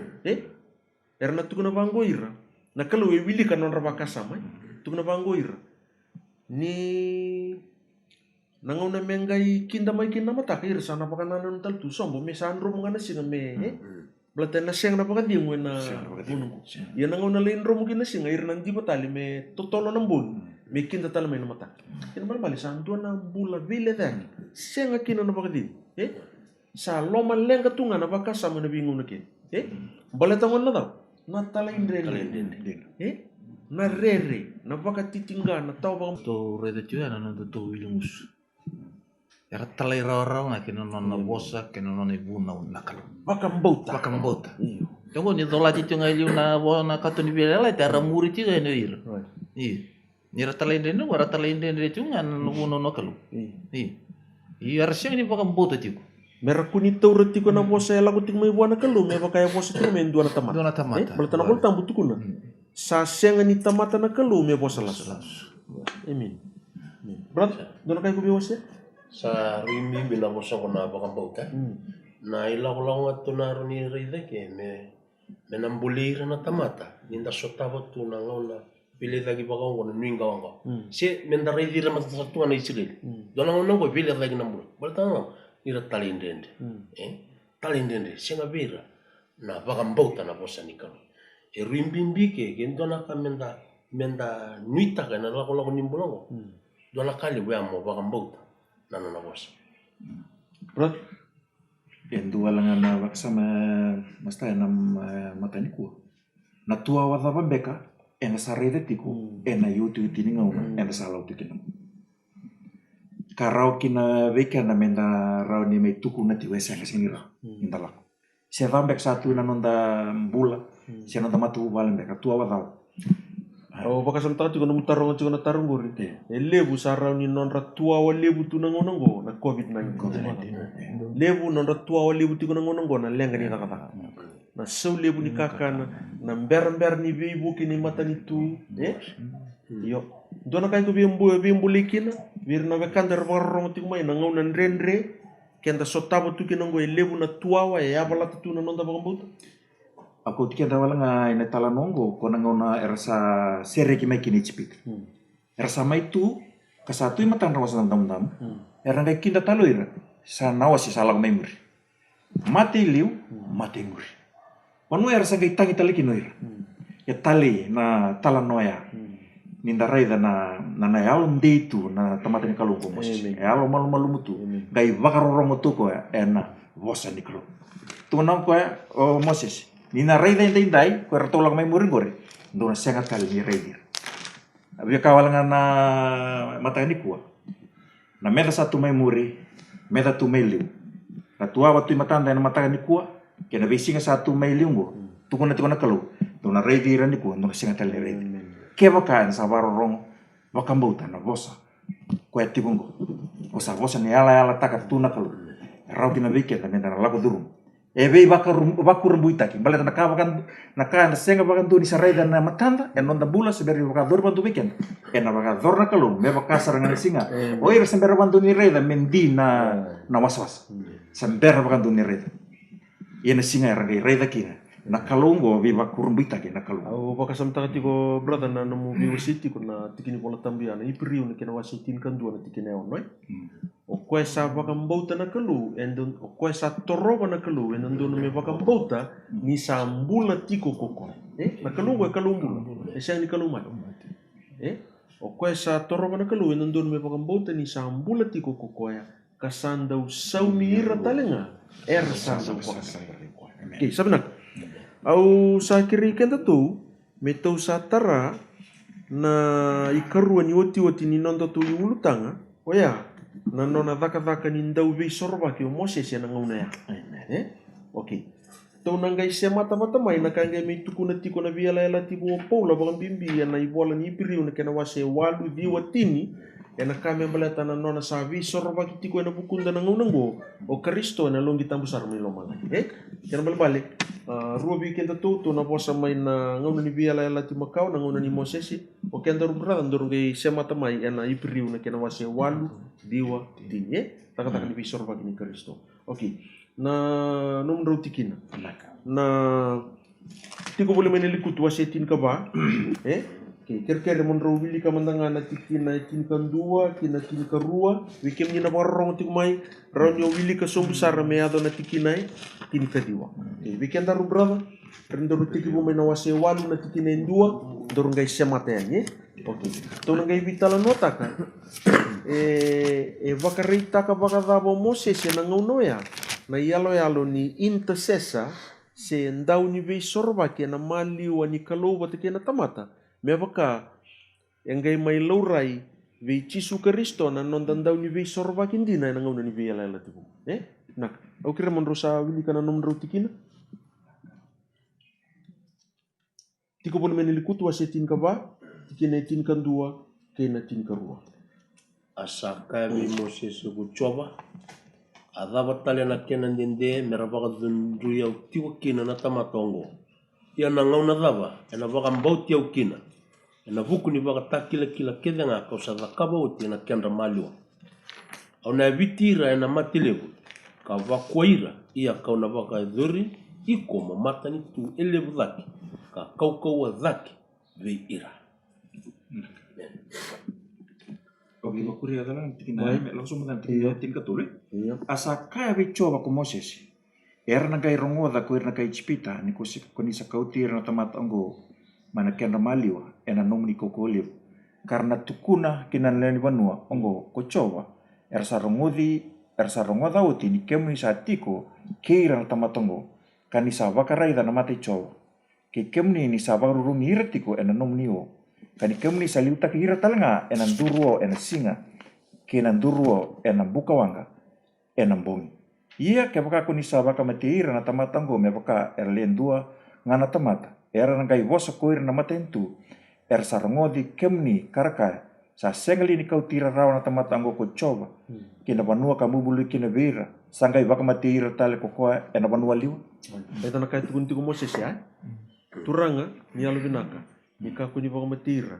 Na tuku na bango ira. Na kalu e wili ka na nraba kasama. Tuku na bango ira. Ni nangau na mengai kinda mai kinda mata ira sana pakanana ntal tu sombo me sandro mangana singa me. Blata na seng na pakadimu na gunung. Ya nangau na lein romo kina singa ira nanti batali me totolo na mbun. Me kinda tala mai na mata. Kina bali santua na bula vile da. Senga kina na pakadimu. Sa loma lenga tunga na baka sama na bingung na kin. Bala tangon na daw. Na tala indre. Na rere. Na baka titingga na tau baka. To rede tua na to ilungus. Era talai rau nga kino nona bosa kino nona ibuna nakalo. Baka mbauta. Baka mbota. Tunggu ni dola ti tunga iliu na bo na katoni biela te ramuri ti ga no ir. Ni ra talai ndene wara talai ndene tunga no no nakalo. I arsia ni baka mbota ti. Merakuni tau reti ko na bosa ya lagu tik mai buana kalu me baka ya bosa tu me dua na tamata. Dua na tamata. Bala tanah bol tambu tukuna. Sa senga ni tamata na kalu me bosa las. Amen. Brat, dona kai ko biwase? Sa rimi bina bosa ko na baka bauta. Na ilaw at tunaro ni rida ke me nambulira na tamata. Ninda sotavo tu na ngauna pili lagi baka ko na nuinga wanga. Si menda rida na matatuan na Israel. Dona ngauna ko pili lagi nambul. Bala tanah ira talindende. Talindende singa bira na baka bauta na bosa ni kalu. E rimbimbi ke dona ka menda nuita ka na lako nimbulongo. Dona kali we amo baka bauta. Nana na bosa. Brat, yang dua lengan na sama masta na matani ku na tua wa da beka ena sarede tiku ena yutu tininga ena salau tikina karau kina veka na menda rau ni me tuku na tiwesa nga singira indala se vambek satu na nonda bula se nonda matu balembeka tua wa da oh baka samta tu kono mutarong tu kono tarong gori. Lebu sarau ni nonra tua wa lebu tu nangonongo na COVID-19. Lebu nonra tua wa lebu tu kono nangonongo na lenga ni nakata. Na sau lebu ni kakana na mber ni bibu kini mata ni tu. Yo. Dona kai ko bimbu likina. Bir na bekandar warong tu mai na ngona rendre. Kenda sotabo tu kinongo lebu na tua wa ya bala tu na nonda bakambuta. Ako tikian rawalanga ina talanongo kona ngona erasa sereki mai kini cipit. Erasa mai tu kasatu imatan rawasan tam-tam. Erang kai kinda taloira sa nawasi salang mai muri. Mati liu, mati muri. Wanu erasa kai tangi taliki noira. Ya tali na talanoya. Ninda raida na alum deitu na tamata ni kalungko moses. Alo malu mutu. Gai vakaroro mutu ko ena vosa ni kalo. Tunang ko o Moses. Nina raida indai ko ratolang mai murin gore. Dona sangat kali ni raidir. Abi kawalangan na mata ni kuwa. Na meda satu mai muri, meda tu mai liu. Na tua waktu matanda na mata ni kuwa. Kena besinga satu mai liu go. Tukuna kalau. Dona raidir ni kuwa. Dona sangat kali raidir. Keva kaan sa warorong wakambauta na vosa. Ko etibungo. Vosa ni ala taka tuna kalau. Rau kina bikin na meda na lago durum. Ebe bakur buitaki bale na kawakan na kan senga bakan tu ni sarai dan na matanda en onda bula seberi bakador bantu weekend en na bakador na kalung me bakasar ngan singa oi sember bantu ni reda mendi na waswas sember bakan tu ni reda yen singa reda kina na kalungo bi bakur buitaki na kalung au bakasam takati ko brother na namu bi city ko na tikini pola tambiana ipriu na kena wasitin kan dua na tikine on noi o kwe sa bakambauta na kalu endon o kwe sa toroba na kalu endon me bakambauta ni sa mbula tiko koko na kalu we kalu mbula siya ni kalu mai o kwe sa toroba na kalu endon me bakambauta ni sa mbula tiko koko ya kasandau sauni ira talenga sa bakasang okay sabi nak au sa kiri kenta tu metau sa tara na ikarua ni oti ni nondo tu iulutanga o ya na nona dhaka ni ndau vei sorba ki o Moses ya ngauna ya okay tau nangai se mata mai na kangai me tukuna tiko na viala ela tipo Paula bang bimbi ya na ibola ni ipiriu na kena wase walu diwa tini ya na kame balata na nona sa vei sorba ki tiko na bukunda na ngauna ngo o Kristo na longi tambusar mi lo mala kena balik rubi kenta tu na posa mai na ngauna ni viala ela ti makau na ngauna ni Moses o kenda rubrada ndorong gai se mata mai ya na ipiriu na kena wase walu diwa tini taka ni visor bagi ni Kristo. Okay. Na nomro tikina. Na tiko boleh meneliku tua setin ka ba? Okay. Kira-kira monro wili ka mandanga na tikina tin kan dua, kina tin ka rua, wikem ni na warong tiko mai, raunyo wili ka sombusar meado na tikinai, tin ka diwa. Okay. Wikem daru brother, rendoro tiki bo na wase walu na tikina dua, dorong guys semata ya. Okay. Tau ngai vitala nota ka. Vakarita ka bakadabo Moses na ngauno ya. Na yalo ni intercessor se ndau ni vei sorba ke na maliu ani kaloba te ke na tamata. Me baka engai mai laurai vei Cisu Kristo na nondandau ni vei sorba kindina na ngauno ni vei ala tibu. Nak, au kira monrosa wili kana nomro tikina. Tiko pon menilikutu asetin ka ba? Tikina tin kan dua, kena tin ka rua. Asaka mi Moses ku coba ada batale na kena dende merabaka dundu ya tiwa kina na tamatongo ya na ngauna dava na baka mbauti ya kina na buku ni baka takila kila keda nga ka sa kaba uti na kenda malio au na vitira na matilebu ka vakoira ia ka na baka dhuri iko mamata ni tu elevu dhaki ka kaukau dhaki ve ira. Oke, bakuri adalah tikin langsung menang tin katule. Asa kaya bicoba ko Moses. Era na kay rongoda ko na kay chipita ni ko sa kautir na tamat anggo mana ken ramaliwa ena nom ni kokolip. Karena tukuna kinanlen banua anggo ko coba. Ersa rongoda uti ni kemu sa tiko keira na tamat anggo. Kanisa bakaraida na mate coba. Ke kemu ni sa barurumi irtiko ena nom niwo. Kani kemni saliuta kira talanga enan duruo enan singa kenan duruo enan bukawanga enan bongi ia ke baka kuni sabaka matira na tamatango me baka erlen dua ngana tamata era ngai boso koir na matentu er sarngodi kemni karaka sa sengali ni kau tira rawa na tamatango ko coba kina banua kamu bulu kina vera sangai baka matira tale kokoa enan banua liu eta na kai tukunti ko Moses ya turanga ni alu binaka Ika ko ni baka matira.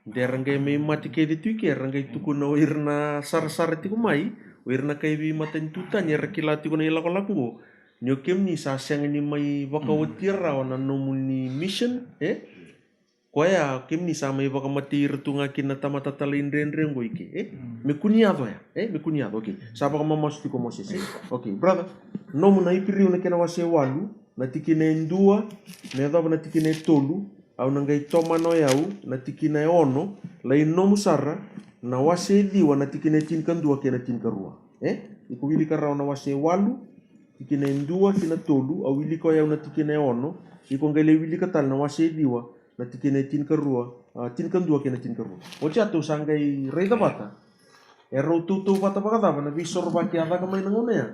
Derangay may mati kay dito ke rangay tuko na oir na sar-sar ti ko mai, oir na kay bi matentutan ya kilati ko na ilako-lako. Nyo kem ni sa siang ni may wakawatira wana nomuni mission Koya kem ni sa may wakamatir tunga kina tamatatalindrendre ngo ike me kuniado ya me kuniado okay saba kama masu ko Moses okay brother nomu na ipiriu na kena wase walu na tikine ndua na daba na tikine tolu au na ngai tomano yau na tikine ono lai nomu sara na wase diwa na tikine tinkan dua kena tinkan rua iko wili karao na wase walu tikine ndua kina tolu au wili ko yau na tikine ono iko ngai le wili katal na wase diwa na tikine tinkan dua kena tinkan rua ocha tu sangai rei bata ero tutu bata bagada na visor baki ada kamay nangone ya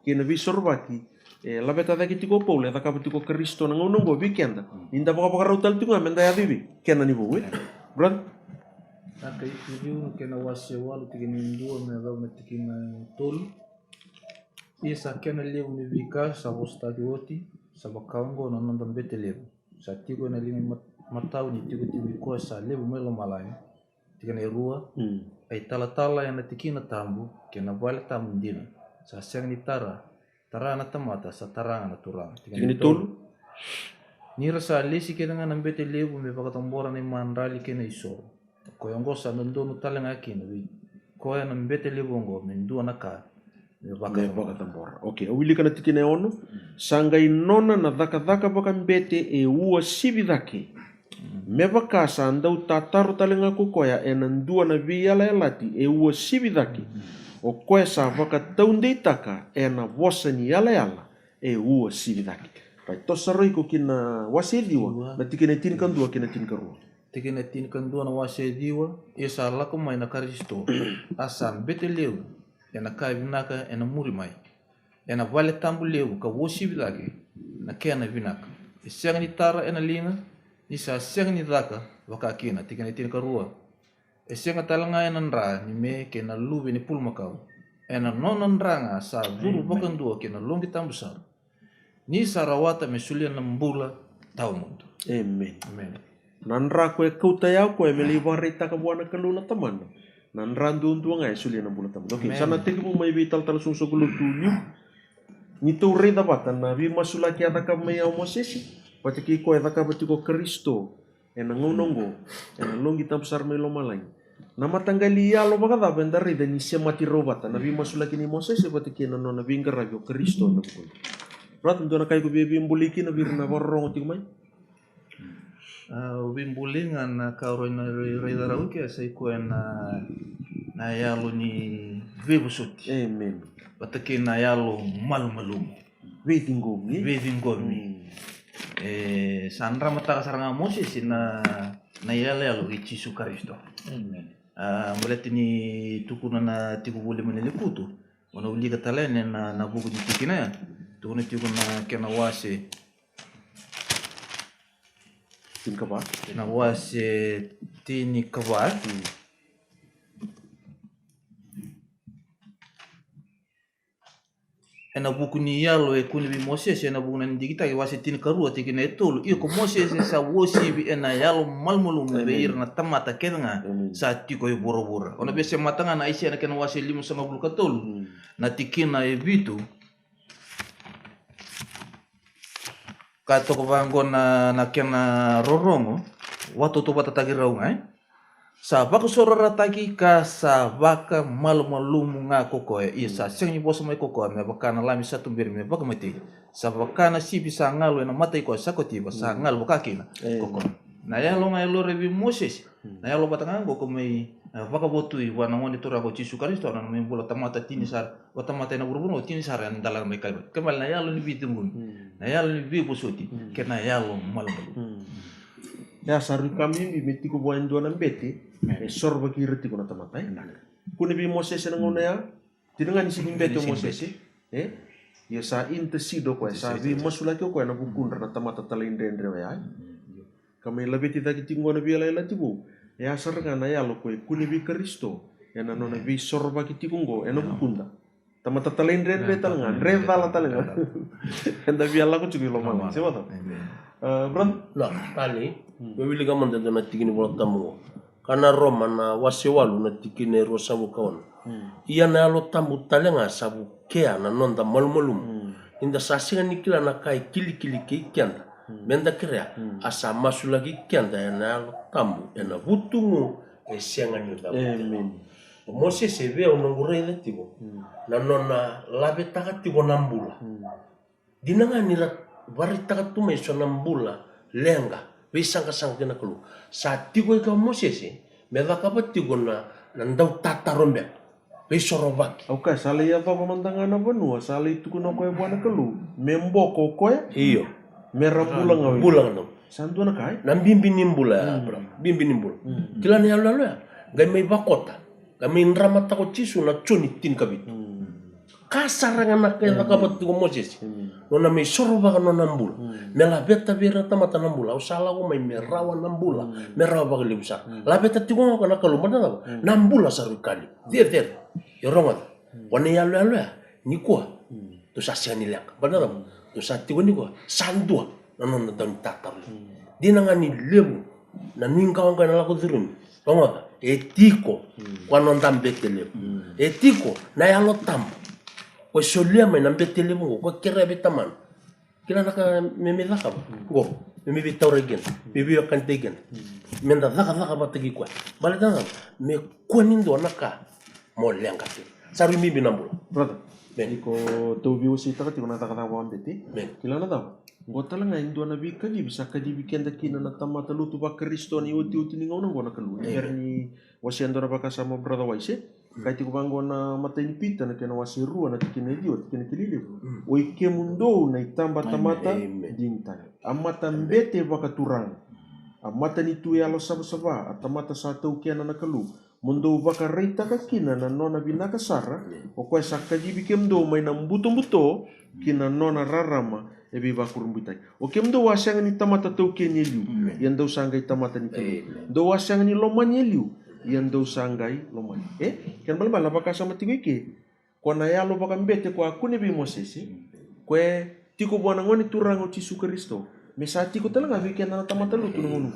kina visor baki labeta da kitiko pole da kapitiko Kristo nangono go weekend inda baka rautal tunga menda ya bibi kena ni bo brother Naka ikiu kena wase walu tikini ndua me dau me tikina tolu. Isa kena leu ni vika sa stadi oti sa bakawango na nanda mbete leu. Sa tigo na lingi matau ni tigo ko sa leu melo malai. Tikina rua ai tala yang tikina tambu kena bale tambu ndina. Sa siang ni tara na tamata sa taranga na turang. Tikini tolu Nira sa lesi kena na mbete leu me pakatambora ni mandrali kena iso. Ko yang gosa ndono talenga kina wi ko ya mbete lebongo mendua naka baka tambora okay awili kana tikine ono sangai nona na dhaka baka mbete ua sibi dhake me baka sa ndau tataru talenga ko koya ndua na viala elati ua sibi dhake o koya sa baka taunde taka na wosani yala ua sibi dhake right tosaroi ko kina wasediwa na tikine tinkan dua kina tinkan rua tikina tinkan dua na wase diwa isa lako mai na Kristo asa mbete leu ena kai vinaka ena muri mai ena vale tambu leu ka wosi vilage na kena vinaka isiang ni tara ena linga isa siang ni daka waka kina tikina tinkan rua isiang talanga ena nra ni me kena lubi ni pul makau ena nonon ranga sa buru bakan dua kena longi tambu sar ni sarawata mesulia na mbula tau mundo amen Nanra ko kautaya ko meli warita ka buana kaluna taman. Nanra ndundu ngai sulia na bulan taman. Okay, sana tiki mo may vital tal sung sugulo tunyo. Nito reda bata na vi masulaki ata ka may Moses. Patiki ko ata ka batiko Kristo. Ngonongo. Longi tapsar may lomalay. Na matanggali yalo baka benda reda ni siya matirobata na vi masulaki ni Moses patiki na no na vingaragyo Kristo na bulan. Rat ndo na kay ko bibi mbuliki na virna warong tigmay. Wimbulingan na kauro na rei ke sa iko na yalo ni vebusuti. Amen. Bataki na yalo malum. Vedingomi. Sandra mata kasaranga Moses na yalo Yesus Kristo. Amen. Mulati ni tukuna na tiku bule menele kutu. Wana uli katalene na buku ni tikina. Tukuna tiku na kena wase Tin kaba? Na wase tini kaba. Ena buku ni yalo kuni bi Moses ena buku nan digita wase tini karua tikina etolo. Iyo ko Moses sa wosi bi ena yalo malmulu beir na tamata kenga sa tiko e boro. Ona bese matanga na isi ena kena wase 5 katolu. Na tikina e bitu. Kato ko bango na kena rorongo watu to batatagi raunga sa baka sorora tagi ka sa baka malumu nga kokoe isa sengi boso mai kokoe me baka na lami satu bir me baka mati sa baka na sibi sa ngalo na matai ko sa koti ba sa ngal baka kina kokoe na ya lo ngai lo revi Moses na ya lo batanga ko mai baka botui wana ngoni tora ko Yesus Kristo na me bola tamata tini sar o tamata na burbuno tini sar an dalang me kalbat kemal na ya lo ni bitungun na ya lo ni bibu soti kena ya lo malumu Ya saru kami bimiti ko buan dua nambete sorba ki reti ko na tamata kuni bi Moses na ngona ya tinangan si bimbete Moses ya sa intesido ko sa bi masula ko na bukun na tamata talindendre ya kami lebih tidak kitingo na biala la tibu ya sarga na ya lo ko kuni bi Kristo ya na nona bi sorba kitikungo eno bukunda tamata talindendre talanga reva la talanga enda biala ko cugi lo mama siapa to Bram lah tali wili gaman dan na tikini bola tamu karena Roma na wasewalu na tikini rosabu kawan iya na lo tamu talenga sabu kea na nonda malmalum inda sasinga nikila na kai kili ke kianda menda kira asa masu lagi kianda ena tambu ena butungu sianga ni da Amen. Moses eve onongure ile tigo na nona labe taka tigo nambula dinanga nila bari taka tume so nambula lenga wisanga sang kena kelu sa tigo ka Moses meva ka tigo na ndau tata rombe Besorobaki. Okay, sala ia fa pamantangana vanua, sala itu kuna koe buana kelu. Memboko koe, Iyo. merah pulang awe. Bulang no. Santu na kai. Na bimbi nimbula, bimbi nimbula. Kila ni alu ya. Gai mai bakota. Gai mai ndrama tako chisu na choni tin kabit. Kasar nga kaya kabat tigo Moses. Nona mai sorobaka no nambula. Mela beta bera tamata nambula. Usala ko mai merawa nambula. Merawa baka libusa. La beta tigo nga kana kalumana na. Nambula saru kali. Der. Yorongan. Wane alu ya. Nikua. Tu sasia nilak. Benar tak? Tu satigo nikua. Sandua. Nona dan tatar. Di nangani lebu. Na ningkawan kana lako turun. Pangota. Etiko. Kwanon tambete lebu. Etiko. Na yalo tambo. Ko solia mai nambe telebu ko kira betaman kila naka memela ka go memi bitawre gen bibi kan tegen menda zaka batagi ko balada me konindo naka mo lenga te saru mi binambula Brother, Ben. iko tubi usi taka tiko nata kata wan beti. Ben. Kila na tau. Ngota lang ngayon doon na bika di bisa ka di bikenda kina na tamata lutu ba Kristo ni uti ni ngona ngona kalu. Ni wasi ando na baka sama brother waise. Kaya tiko bango na mata ni pita na kena wasi rua na tikina idio tikina kilili. O ike mundo na itamba tamata Amen. dinta. Amata mbete baka turang. Amata ni tuya lo saba atamata sa tau kiana na kalu. Mundo baka reita ka kina na nona binaka sara. O kwa sakka jibi kemdo may nang buto kina nona rarama ebi bakurung butai. O kemdo wasyang ni tamata tau kenya liu. Yan daw sanggay tamata ni kalu. Do wasyang ni lomanya liu. Yan daw sanggay lomanya. Kan balbal baka sama tigo ike. Kwa na yalo baka mbete kwa kuni bi Moses. Kwe tiko buwana ngoni turang o Jesu Kristo. Mesati ko talaga bikin na tamata luto ng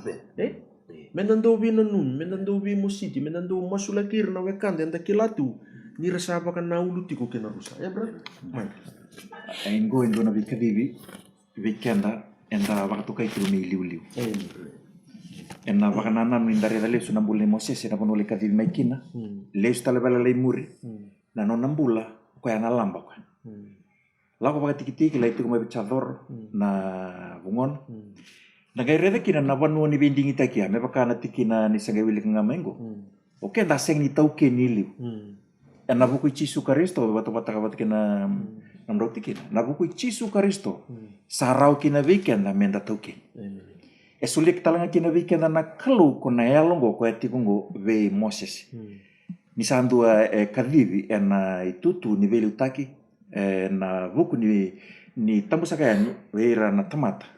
Mendando bi nanun, mendando bi musiti, mendando masulakir na wekan den kilatu. Ni rasaba kan na uluti ko kinarusa. Ya bro. Mai. Aingo na bikadibi bikenda enda waktu kai kilu ni liu. Ena wakanana mindare dale sunambule Moses na ponole kadibi maikina. Leus talebala le muri. Na non nambula ko ya nalamba ko. Lako baka tiki-tiki la itu kumai bichador na bungon. Na gaireda kina na wanu ni bindingi takia me baka na tiki na ni sangawili nga mengo. Oke da seng ni tau ke ni liu. Na buku Jesu Kristo bata kabat kina namro tiki na buku Jesu Kristo sarau kina weekend na menda tau ke. Sulik talanga kina weekend na kalu ko na yalongo ko etikungo ve Moses. Ni sandua kadivi na itutu ni veli utaki na buku ni tambu sakaya weira na tamata.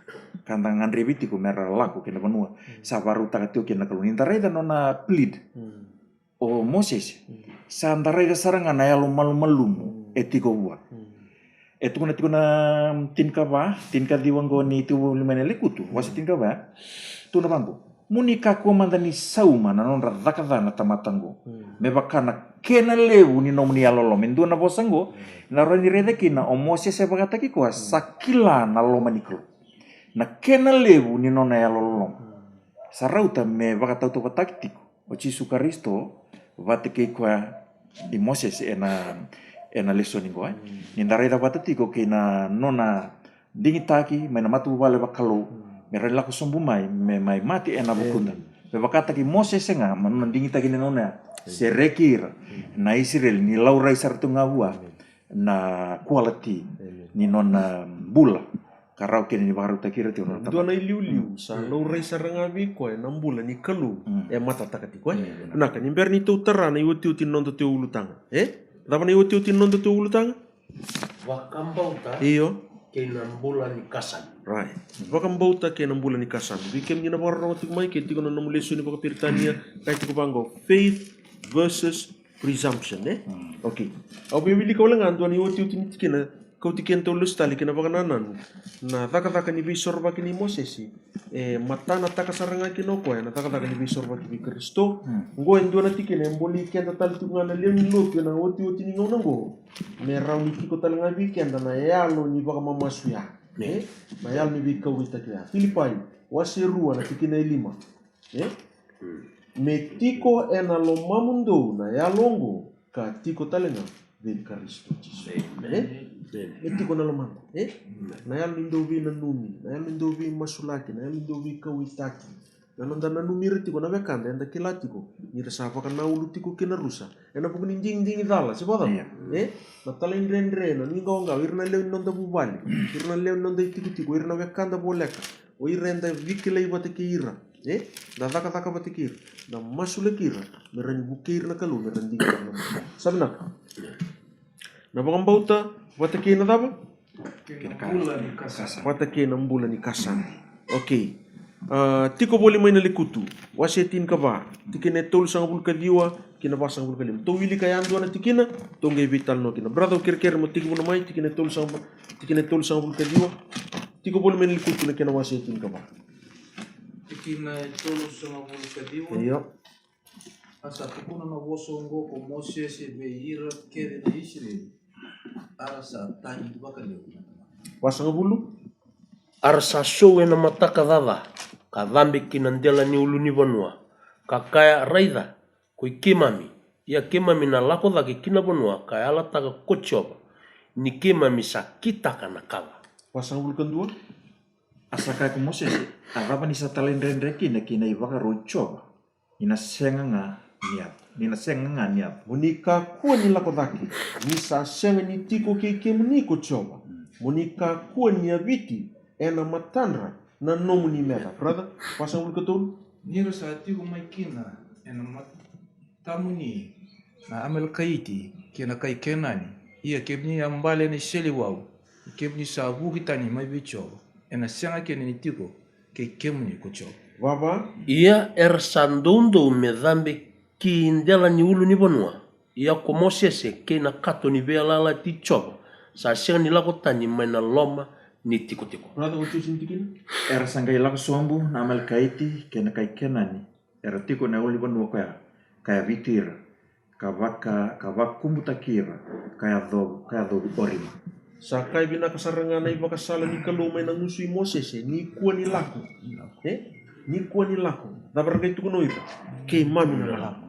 Kandang andre biti ko mera laku kena banua sabaru takatio kena kalun intareda nona plead o Moses sandareda saranga na yalo malum etiko bua etu kuna tinka diwango ni tu limene lekutu wasi tinka ba tu na bangu munika ko mandani sauma na non radakada na tamatango me bakana kena lewu ni nomni yalo menduna bosango na roni reda kina o Moses e bagataki ko sakila na lomaniklo na kena lewu ni nona ya lolong. Sarauta me wakatau to taktiko. O Jesu Kristo vateke kwa i Moses ena leso ni goa. Ni ndareda watatiko ke na nona dingitaki me na matu wale wakalo. Me rela ko sombu mai me mai mati ena bukunda. Me wakata ki Moses nga manona dingitaki ni nona serekir na Israel ni laura isartu ngawua na quality ni nona bula. Karau kini ni baru takira ti ono Dua na liu sa lo rei saranga bi ko na mbula ni kalu mata takati ko. Na kan imber ni tu terana uti nondo te ulutang. Dava ni uti nondo te ulutang? Wakambauta Iyo. ke nambula ni kasan. Right. Bakam bauta ke na mbula ni kasan. Bikem ni na barro ti mai ke ti ko na mulesu ni baka piritania kay ti ko bango faith versus presumption Okay. Au bibili ko lang ando ni uti ni tikina kau tikian tulus tali kena bakananan na taka ni visor baki ni Moses mata na taka saranga kino ko na taka ni visor baki ni Kristo ngo endo na tikin emboli kian tal tu ngana leon lo na oti ni ngona ngo merau ni tiko tal ngabi kian na yalo ni baka mamasuya na yalo ni bika wita kia Filipai waserua na tikin 5 me tiko ena lo mamundo na yalongo ka tiko talenga vedi Kristo Jesus tiko na lamang na yalo indovi na numi na yalo indovi masulaki na yalo indovi kawitaki na nanda na numira tiko na bekanda enda kilatiko nira sapa ka naulu tiko kina rusa ena pukuni ding idala si bota na tala indre na ningonga irna leo nonda bubali irna leo nonda tiko irna bekanda boleka o irenda vikila ibate kira na taka bate kira na masule kira merani bukir na kalu merani dingin na sabna na bakambauta bate kina daba bate kina mbula ni kasan okay tiko boleh main lekutu wasetin ka ba tikine tol sang bul kadiwa kina basang bul kalim to wili kaya ando na tikina to ngai vital no kina brother kir mo tiko mo mai tikine tol sang bul kadiwa tiko boleh main lekutu na kina wasetin ka ba Tikina tolu sama bulu kadiwa. Iya. Asa tukuna na wosongo ko Moses beira kere na Israel. Arasa tani baka leo. Wasang bulu? Arsa show na mataka dada. Ka dhambi kinandela ni ulu ni vanua. Kakaya raida. Koi kemami. Ia kemami na lako dhake kina vanua. Kaya ala taga kochoba. Ni kemami sa kita kana kala. Wasang bulu kedua? Asaka ko Moses araba ni sa talendrendre kina ibaka rochoba ina senga niap Monika kuwa ni lako dhaki nisa senga ni tiko keke muniko choba monika kuwa ni abiti ena matandra na nomu ni mera brother wasang bulu ketul Nira sa tiko mai kina ena tamuni na amel kaiti kina kai kenani. Ia kebni ambale ni seliwau. Kebni sa buhitani mai bicho. Ena senga kene ni tiko ke kemuni kocho. Baba Ia sandondo me dhambi ki indela ni ulu ni vanua. Ia ko Moses ke na kato ni vealala ti choba. Sa senga ni lako tani mai na loma ni tiko. brother utu sintikin era sangai lako sombu na amal kaiti kena kai kenani era tiko na uli bonu kaya vitira kavaka kumbutakira kaya do orima sakai bina kasarangan na iba kasala ni kalumay na ngusui Moses ni kuwa ni lako ni kuwa ni lako dabar kay tukuno iba kay mami na lako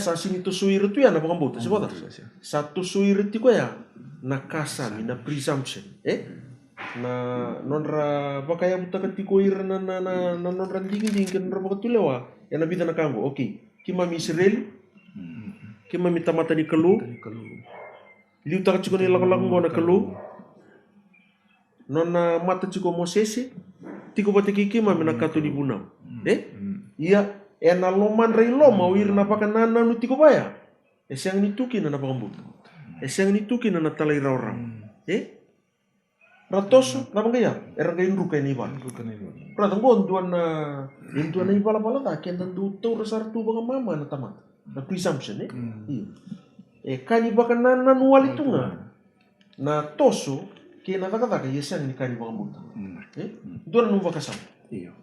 sa sini to suir tu ya na bakambota si bota sa to suir ti ko ya na kasami na presumption na nonra bakaya buta tiko ir na nonra dingin kan nonra bakatulewa ya na bida na kambo okay kima mi Israel kima mi tamata ni kalu liu taka chiko ni lako mo na kalu nona mata chiko Moses tiko bate kima mi na kato ni bunam iya na loman rei loma wir na pakanana nu tiko baya siang ni tukin na pakambuto siang ni tukin na talai orang ratoso na bangaya erang ruka ni ba prata ngon duan na iba pala ta ken dan du to rasar tu bang mama na tama na presumption kani pakanana nu walitunga na toso ke na taka yesiang ni kani pakambuto duan nu bakasam iyo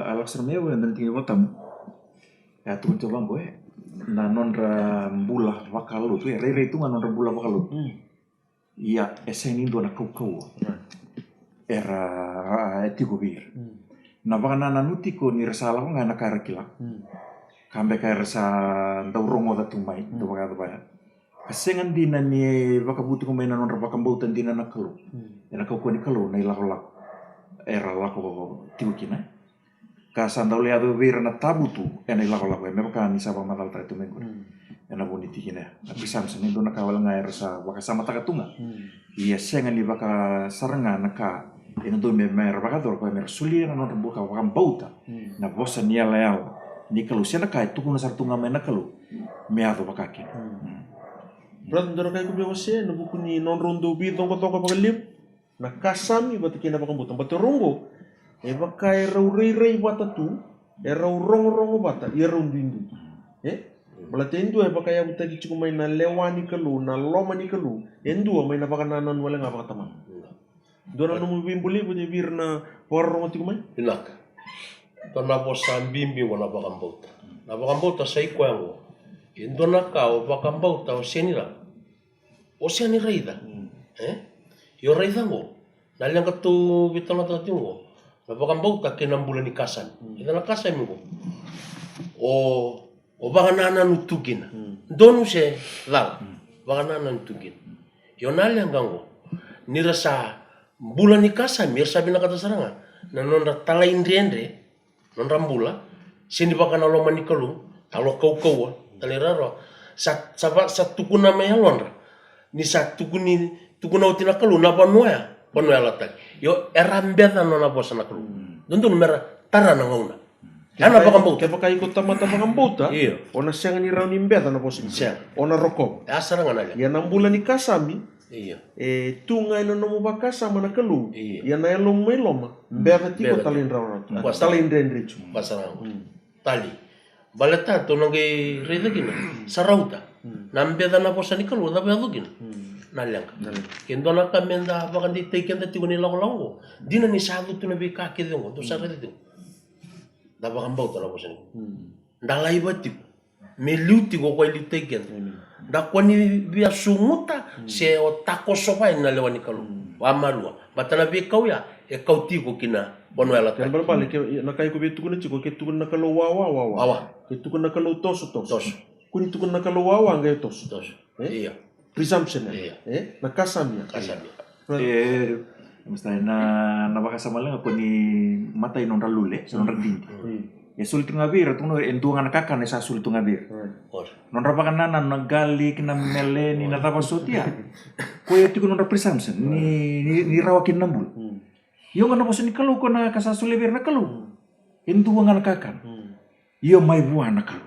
alaksar meu dan tinggi botam ya tu coba boy na nonra mbula wakalu tu ya rere itu nonra mbula wakalu iya esen indo na kau era etiko bir na baka na nutiko ni resala ko nga nakarakila kambe ka resa ndaurongo da tumai do baka baya kasengan dina ni baka buti ko may na nonra baka mbautan dina na kalu era kau ko ni kalu na ilako era lako tiko kina kasanda ole ado vir na tabutu ena ilako me baka ni saba madal tra itu mengo ena boniti kina tapi samsa ni do na kawal nga resa baka sama takatunga iya senga ni baka saranga naka ena do me mer baka dor ko mer suli na non buka baka bauta na bosa ni ala yao ni kalu sena kai tu kuna sartunga me na kalu me ado baka kina brother dor kai ko be wase no buku ni non rondo bi dongo baka lim na kasami bata kina baka butang bata rongo baka rei bata tu rau rongo bata ia rondu Berarti endua baka ya utagi cukup main na lewani kelu na loma ni kelu. Endua main baka nanan wala nga baka taman. Dona numu bimbuli bu bir na porro mati kumai. Pinaka. Tona po sa bimbi wana bakambauta. Na bakambauta sa ikwango. Indona ka o bakambauta o senira. O senira ida. Yo raida ngo. Nalang ka tu bitala ta tingo. Na bakambauta kinambulan ni kasan. Ida na kasan mo. O baka nanan utugin. Donu se lang. Baka nanan utugin. Yo nalang gango. Nirasa bulan ni kasan mir sabi na kata saranga. Na nonra talain riendre. Nonra bula. Sini baka na loma ni kalu. Talo kau taliraro. Sa tukuna maya lonra. Ni sa tukuna utina kalu na panoya. Panoya latak. Yo erambeda nona bosa na kalu. Donto numera tara na ngauna. Ana bakambauta. Kaya baka ikut tamata bakambauta. Iya. Ona siang ni rauni mbeta na bosin. Siang. Ona rokok. Asaranga nalya. Ya 6 bulan ni kasami. Iya. Tunga ina nomu bakasa mana kelu. Iya. Ya na elom meloma. Mbeta tiko Mbeta. talin rauna. Basta. Talin dendrichu. Basaranga. Tali. Baleta to nange reda gina. Sarauta. Nambeda na bosa ni kalu da beado gina. Nalyanga. Kendo na kamenda bakandi teken da tigoni lango. Dina ni sadu tu nabi kake dengo. Tu sarede dengo. Da bakambauta na bosa ni. Ndalai bati. Meliuti go kwa ili teken. Da kwani bia sumuta se o tako sopa ina lewani kalu. Wa malua. Batana bi kau ya e kau tigo kina bono ala Kan berbalik na kai ko betu kuna chiko ke tukun na kalau wawa. Awa. Ke tukun na kalau tos. Tos. Kuni tukun na kalau wawa ngai tos. Tos. Iya. Presumption Iya. na kasami. Kasami. Mustahil na bakasama lang ako ni matay nung ralule sa nung radindi. Ya sulit nga bir tung no enduangan kakan sa sulit nga bir. Or. Non rapakan nanan nagali kina mele ni natapa sotia. Kuya ti kuno presumption ni rawakin nambul. Yo ngana bosan ni kalau ko na kasasule bir na kalau. Enduangan kakan. Yo mai buah na kalau.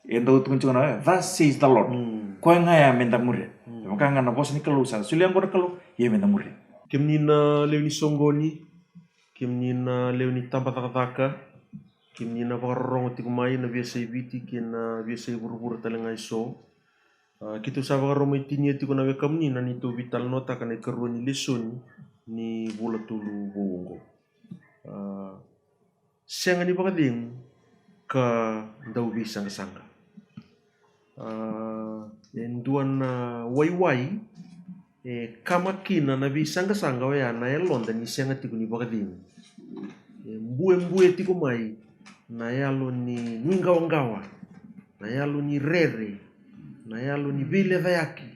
Endo tun chuna thus says the Lord. Kuya nga ya menta murid. Maka ngana bosan ni kalau sa sulian ko na kalau ye menta murid. Kimnina lewni songoni, kimnina lewni tambatakataka, kimnina pakarongo tikumai na biasa ibiti kina biasa iburu-buru talengai so. Kitu sa pakarongo itinia tiku na wekamnina nito vital nota kana ikaruan ni lesson ni bula tulu bongo. Siang ni pakading ka daw bisang sanga. Enduan wai-wai kamakina na bisang kasanga waya na elon dan isyanga tiku ni bakading. Mbue tiku mai na yalo ni nwingawangawa, na yalo ni rere, na yalo ni bile dayaki.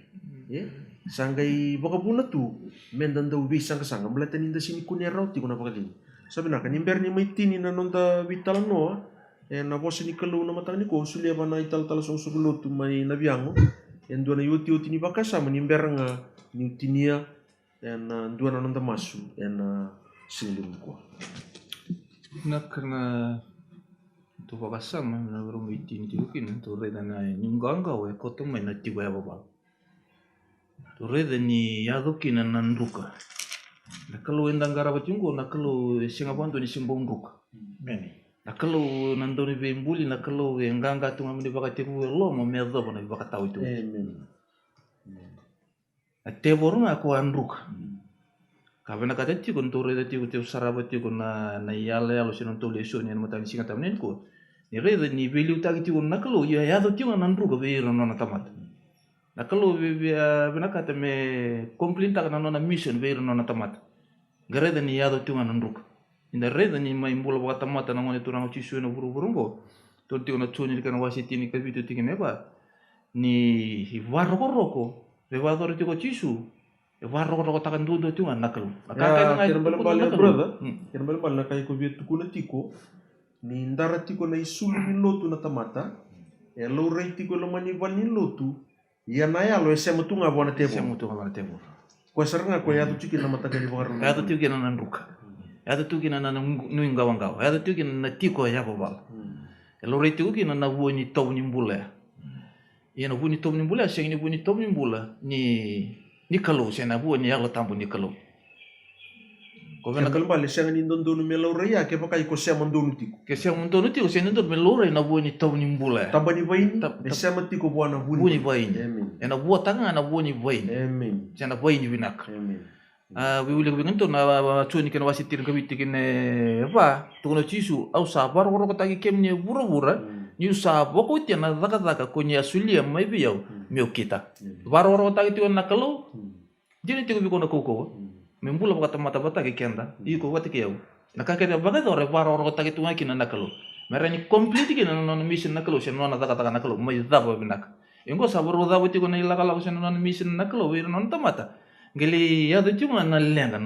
Sangai bakabuna tu mendan daw bisang kasanga melatan inda sini kunya raw tiku na bakading. Sabi na kanimber ni may tini na nonta vital no na bosi ni kalu na matang ni ko sulia ba na ital-tal sa usugulo tu may nabiyango. Yang dua na yuti ni bakasa menimber nga Newtinia and dua na nonta masu and singlim ko. Na karena tu bakasama na baru itin tiukin tu reda na nyunganga we koto mai na tiwa ya baba. Tu reda ni yadukin na nandruka. Na kalau endang garaba tunggu na kalau singabantu ni simbong ruka. Bene. Na kalau nandoni bembuli na kalau enganga tu ngamni bakatiku lo mo medo na bakatau itu. Amen. Tevor na ko andruk. Kabena kata ti kon tore ti ko sarabati ko na yale alo sinon to leso ni matang singa tamnen ko. Ni reda ni beliu tagi ti ko nakalo ya do ti on andruk be ro na tamat. Nakalo bena kata me complain ta na na mission be ro na tamat. Gareda ni ya do ti on andruk. Inda reda ni mai mbola ba tamat na ngone turang ci suena buru-burungo. To ti ona tsoni kana wasiti ni kabitu ti neba. Ni warroko Lewat itu kok cisu, lewat rokok takan dulu tu kan nakal. Ya, kira balik brother, kira balik nak kaya ko biar tuku na tiko, ni ndara tiko na isulu ni lotu na tamata, lo rei tiko lo manival ni lotu, ya na ya lo esema tu ngabona tebo. Esema tu ngabona tebo. Ko saranga ko ya tu cikin na mata kali bakar. Ya tu cikin na nruka. Ya tu cikin na nuing gawang. Ya tu cikin na tiko ya babal. Lo rei tiko kina na woni tau ni mbula. Ia na buni tom ni bula, siang ni buni tom ni bula ni kalau saya na buni yang letampu ni kalau. Ko vena Kaya bale siya nga nindondono me laurea kaya pa kayo ko siya mandono tiko. ke siya muntono tiko siya nindon melore na buo ni tau ni mbula. Tamba ni vain, Tab- siya matiko buwan na Buo ni vain. Amen. Na buo tanga na buo ni vain. Amen. Siya na vain ni binak. Amen. Wiwili ko ngento na chuni ken wasi tir kawiti ken ba tuno chisu au sabar woro ko tagi kem ni bura ni sa boko tia na daka ko nya sulia mai biau mio kita. Bar woro tagi tiu na kalau jini tiku biko na koko. Membula baka mata bata ke kenda iko wati ke yau. Na ka ke baka dore bar woro tagi tu ngaki na kalau. Mera ni complete ke na non mission na kalau sen na daka na kalau mai dabo binak. Ingo sabar woro dabo tiku na ilaka la sen non mission na kalau wir non tamata. Geli ya tu cuma na lenga.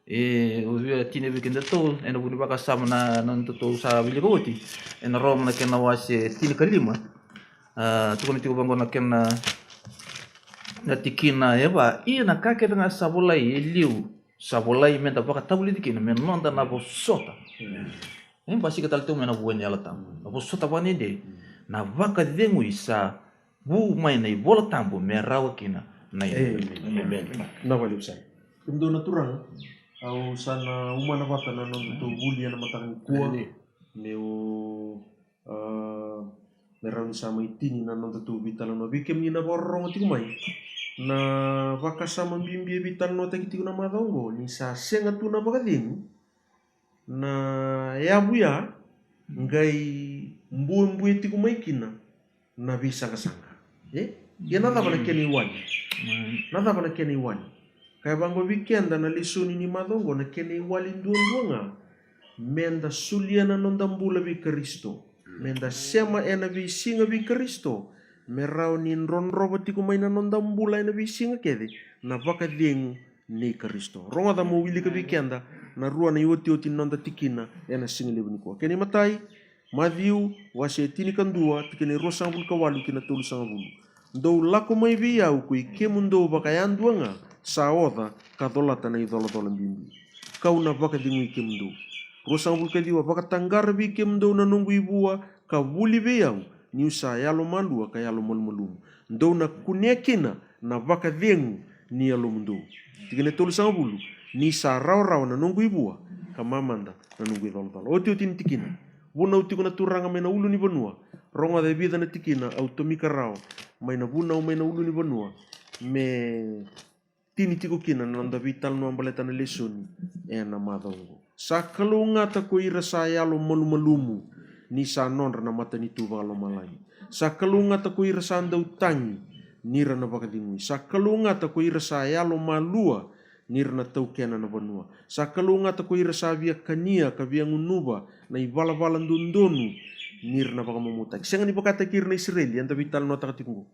Usia tine bikin tu, ena buni baka sama na nanti tu sa bili koti, ena rom na kena wasi tili kalima, tu kami tiga bangun na kena na tikina ya ba, iya na kake dengan sabulai liu, sabulai menta baka tabuli tikina, menonda na bosota. Ini pasti kita lihat mena buahnya alatam, na bosota bani de, na baka dengu isa bu main na bola tambo merawa kina. Amen. Na vale usai. Kumdo na turang au sana umana bata na non to buli na matang kuwa neo meron sama itini na non to bitala no bikem ni na borong ti kumai na baka sama bimbi bital no taki ti na madongo ni sa senga tu na bagadin na ya buya ngai mbu ti kumai kina na bisa kasanga ya nada bana keni wani nada bana keni wani kaya bango weekend na lisuni ni madongo na keni wali duanga menda suliana nonda mbula bi Kristo menda sema ena bi singa bi Kristo merau ni ronro bati kumaina nonda mbula ena bi singa kede na baka dengu ni Kristo ronga da mo wili ka weekend na rua na yoti nonda tikina ena singa lebni ko keni matai Matthew wase tini kandua tikene rosang bul kawalu kina tulu sanga bulu do lako mai bi au kui kemundo bakayan duanga saoda kadolata na idola bimbi kau na baka dingu kemundo rosang bul kadiwa baka tanggar bi kemundo na nunggu ibua ka wuli beyau ni usa yalo malua ka yalo malmalum ndo na kunekina na baka dengu ni yalo mundo tikene tulu sanga bulu ni sa raw na nunggu ibua ka mamanda na nunggu idola oti utin tikina buna uti kuna turanga mena ulu ni banua ronga de vida na tikina automika rao mai na buna mai na ulu ni banua me tini tiko kina na nda vital no ambaleta na lesoni na madongo sa kalunga ta ko ira sa yalo malumalumu ni sa nonra na mata ni tu lo malai sa kalunga ta ko ira sa anda utangi nira na bakadingui sa kalunga ta ko ira sa yalo malua nira na tau kena na banua sa kalunga ta ko ira sa via kania ka via ngunuba na ibala-bala ndondonu nira na baka mamutak senga ni bakata kir na Israeli anda vital no takatingu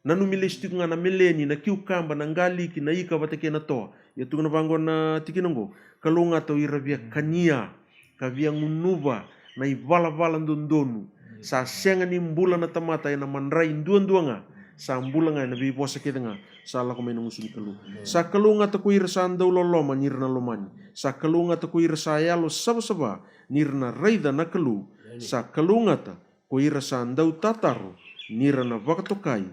nanu milestiku nga na meleni na kiukamba na ngaliki na ika batake na toa ya tu na bango na tikinongo kalunga to ira via kania ka via ngunuba na ibala-bala ndondonu sa senga ni mbula na tamata na manrai nduan-duanga sa mbula nga na bibosa kita nga sa ala ko may nangusun kalu sa kalunga to ko ira sa andaw loloma nir na lomani sa kalunga to ko ira sa yalo saba-saba nir na raida na kalu sa kalunga ta ko ira sa andaw tataro nira na vakatokai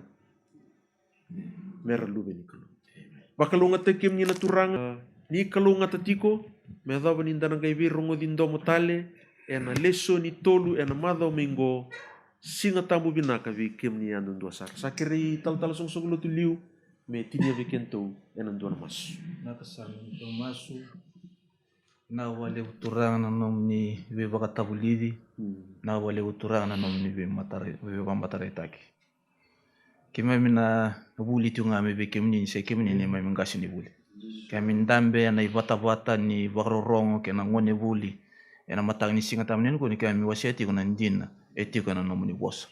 mera lube ni kalu bakalunga te kem ni naturanga ni kalunga tatiko me dava ni ndana ngai rongo dindomo tale ena leso ni tolu ena madho mingo singa tambu binaka vi kem ni andu dua sar sakiri tal song lu tu liu me tinia vi kento ena dua mas Nakasal do masu na wale uturanga na nom ni we bakatabulidi na wale uturanga na nom ni we matare taki kima mina buli tunga me be kemni se kemni ne mai ngasi ni buli kami ndambe na ibata ni barorongo ke na ngone buli ena matang ni singa tamnen ko ni kami wasiati ko na ndina eti ko na nom ni boss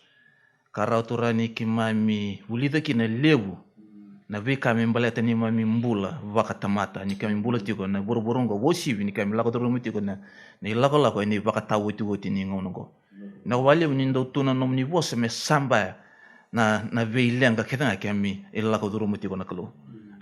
kara uturani kimami buli taki na lebu na vi kami mbaleta ni mami mbula vakatamata ni kami mbula tiko na borongo wosi ni kami lako toro mutiko na ni lako ni vakatawu tiko tini ngono na wale ni ndo tuna nom ni boss me samba na veilenga ketanga kami lako toro mutiko na kalo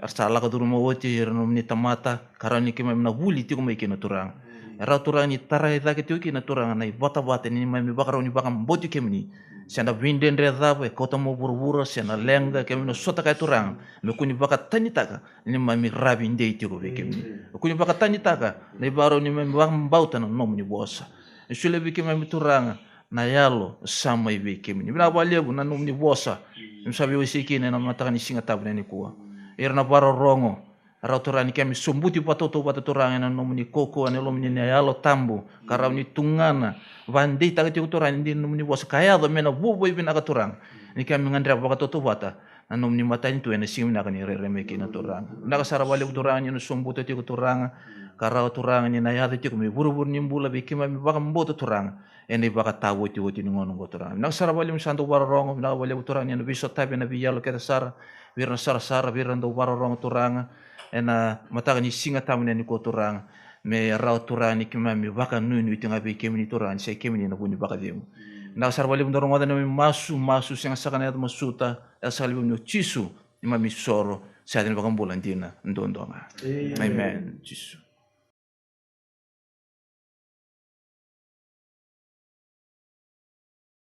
arsa lako toro mo woti nom ni tamata karani kami na buli tiko mai kino turang Rau turang ni tarai dake tiu ki na turang na bata ni mai mi bakaro ni bakam boti kemni. Siana vinden re dava kota mo burbura siana lenga kemno sota kai turang. Me kuni baka tani taka ni mai mi rabi ndei tiu ve kemni. Kuni baka tani taka na baro ni mai bakam bauta na nom ni bosa. Sule vi kemai mi turanga na yalo sama ve kemni. Bina balebu na nom ni bosa. Msabi wisiki na mataka ni singa tabu ni kuwa. Irna baro rongo. Rau turang ni kami sumbuti patoto turang na nom ni koko ane lom ni yalo tambu karau ni tungana vandi taga tiu turang ni nom ni bosa kaya do mena bubo ibina ka turang ni kami ngandra baka toto bata na nom ni mata ni tu ene sing na kani remeki na turang na ka sara bale turang ni sumbuti tiu turang karau turang ni na yado tiu mi buru-buru ni mbula bi kima mi baka mboto turang ene baka tawo tiu tiu ngono go turang na sara bale santo barong na bale turang ni biso tabe na biyalo keta sara birna sara birna do barong turang ena mataka ni singa tamu ni ko turang me rau turang ni kimami baka nunu itinga be kemini turang sai kemini na buni baka demu na sarbali ndoro ngoda na masu singa sakana ya masuta asali no chisu imami soro sai ni baka mbulandina ndondonga amen chisu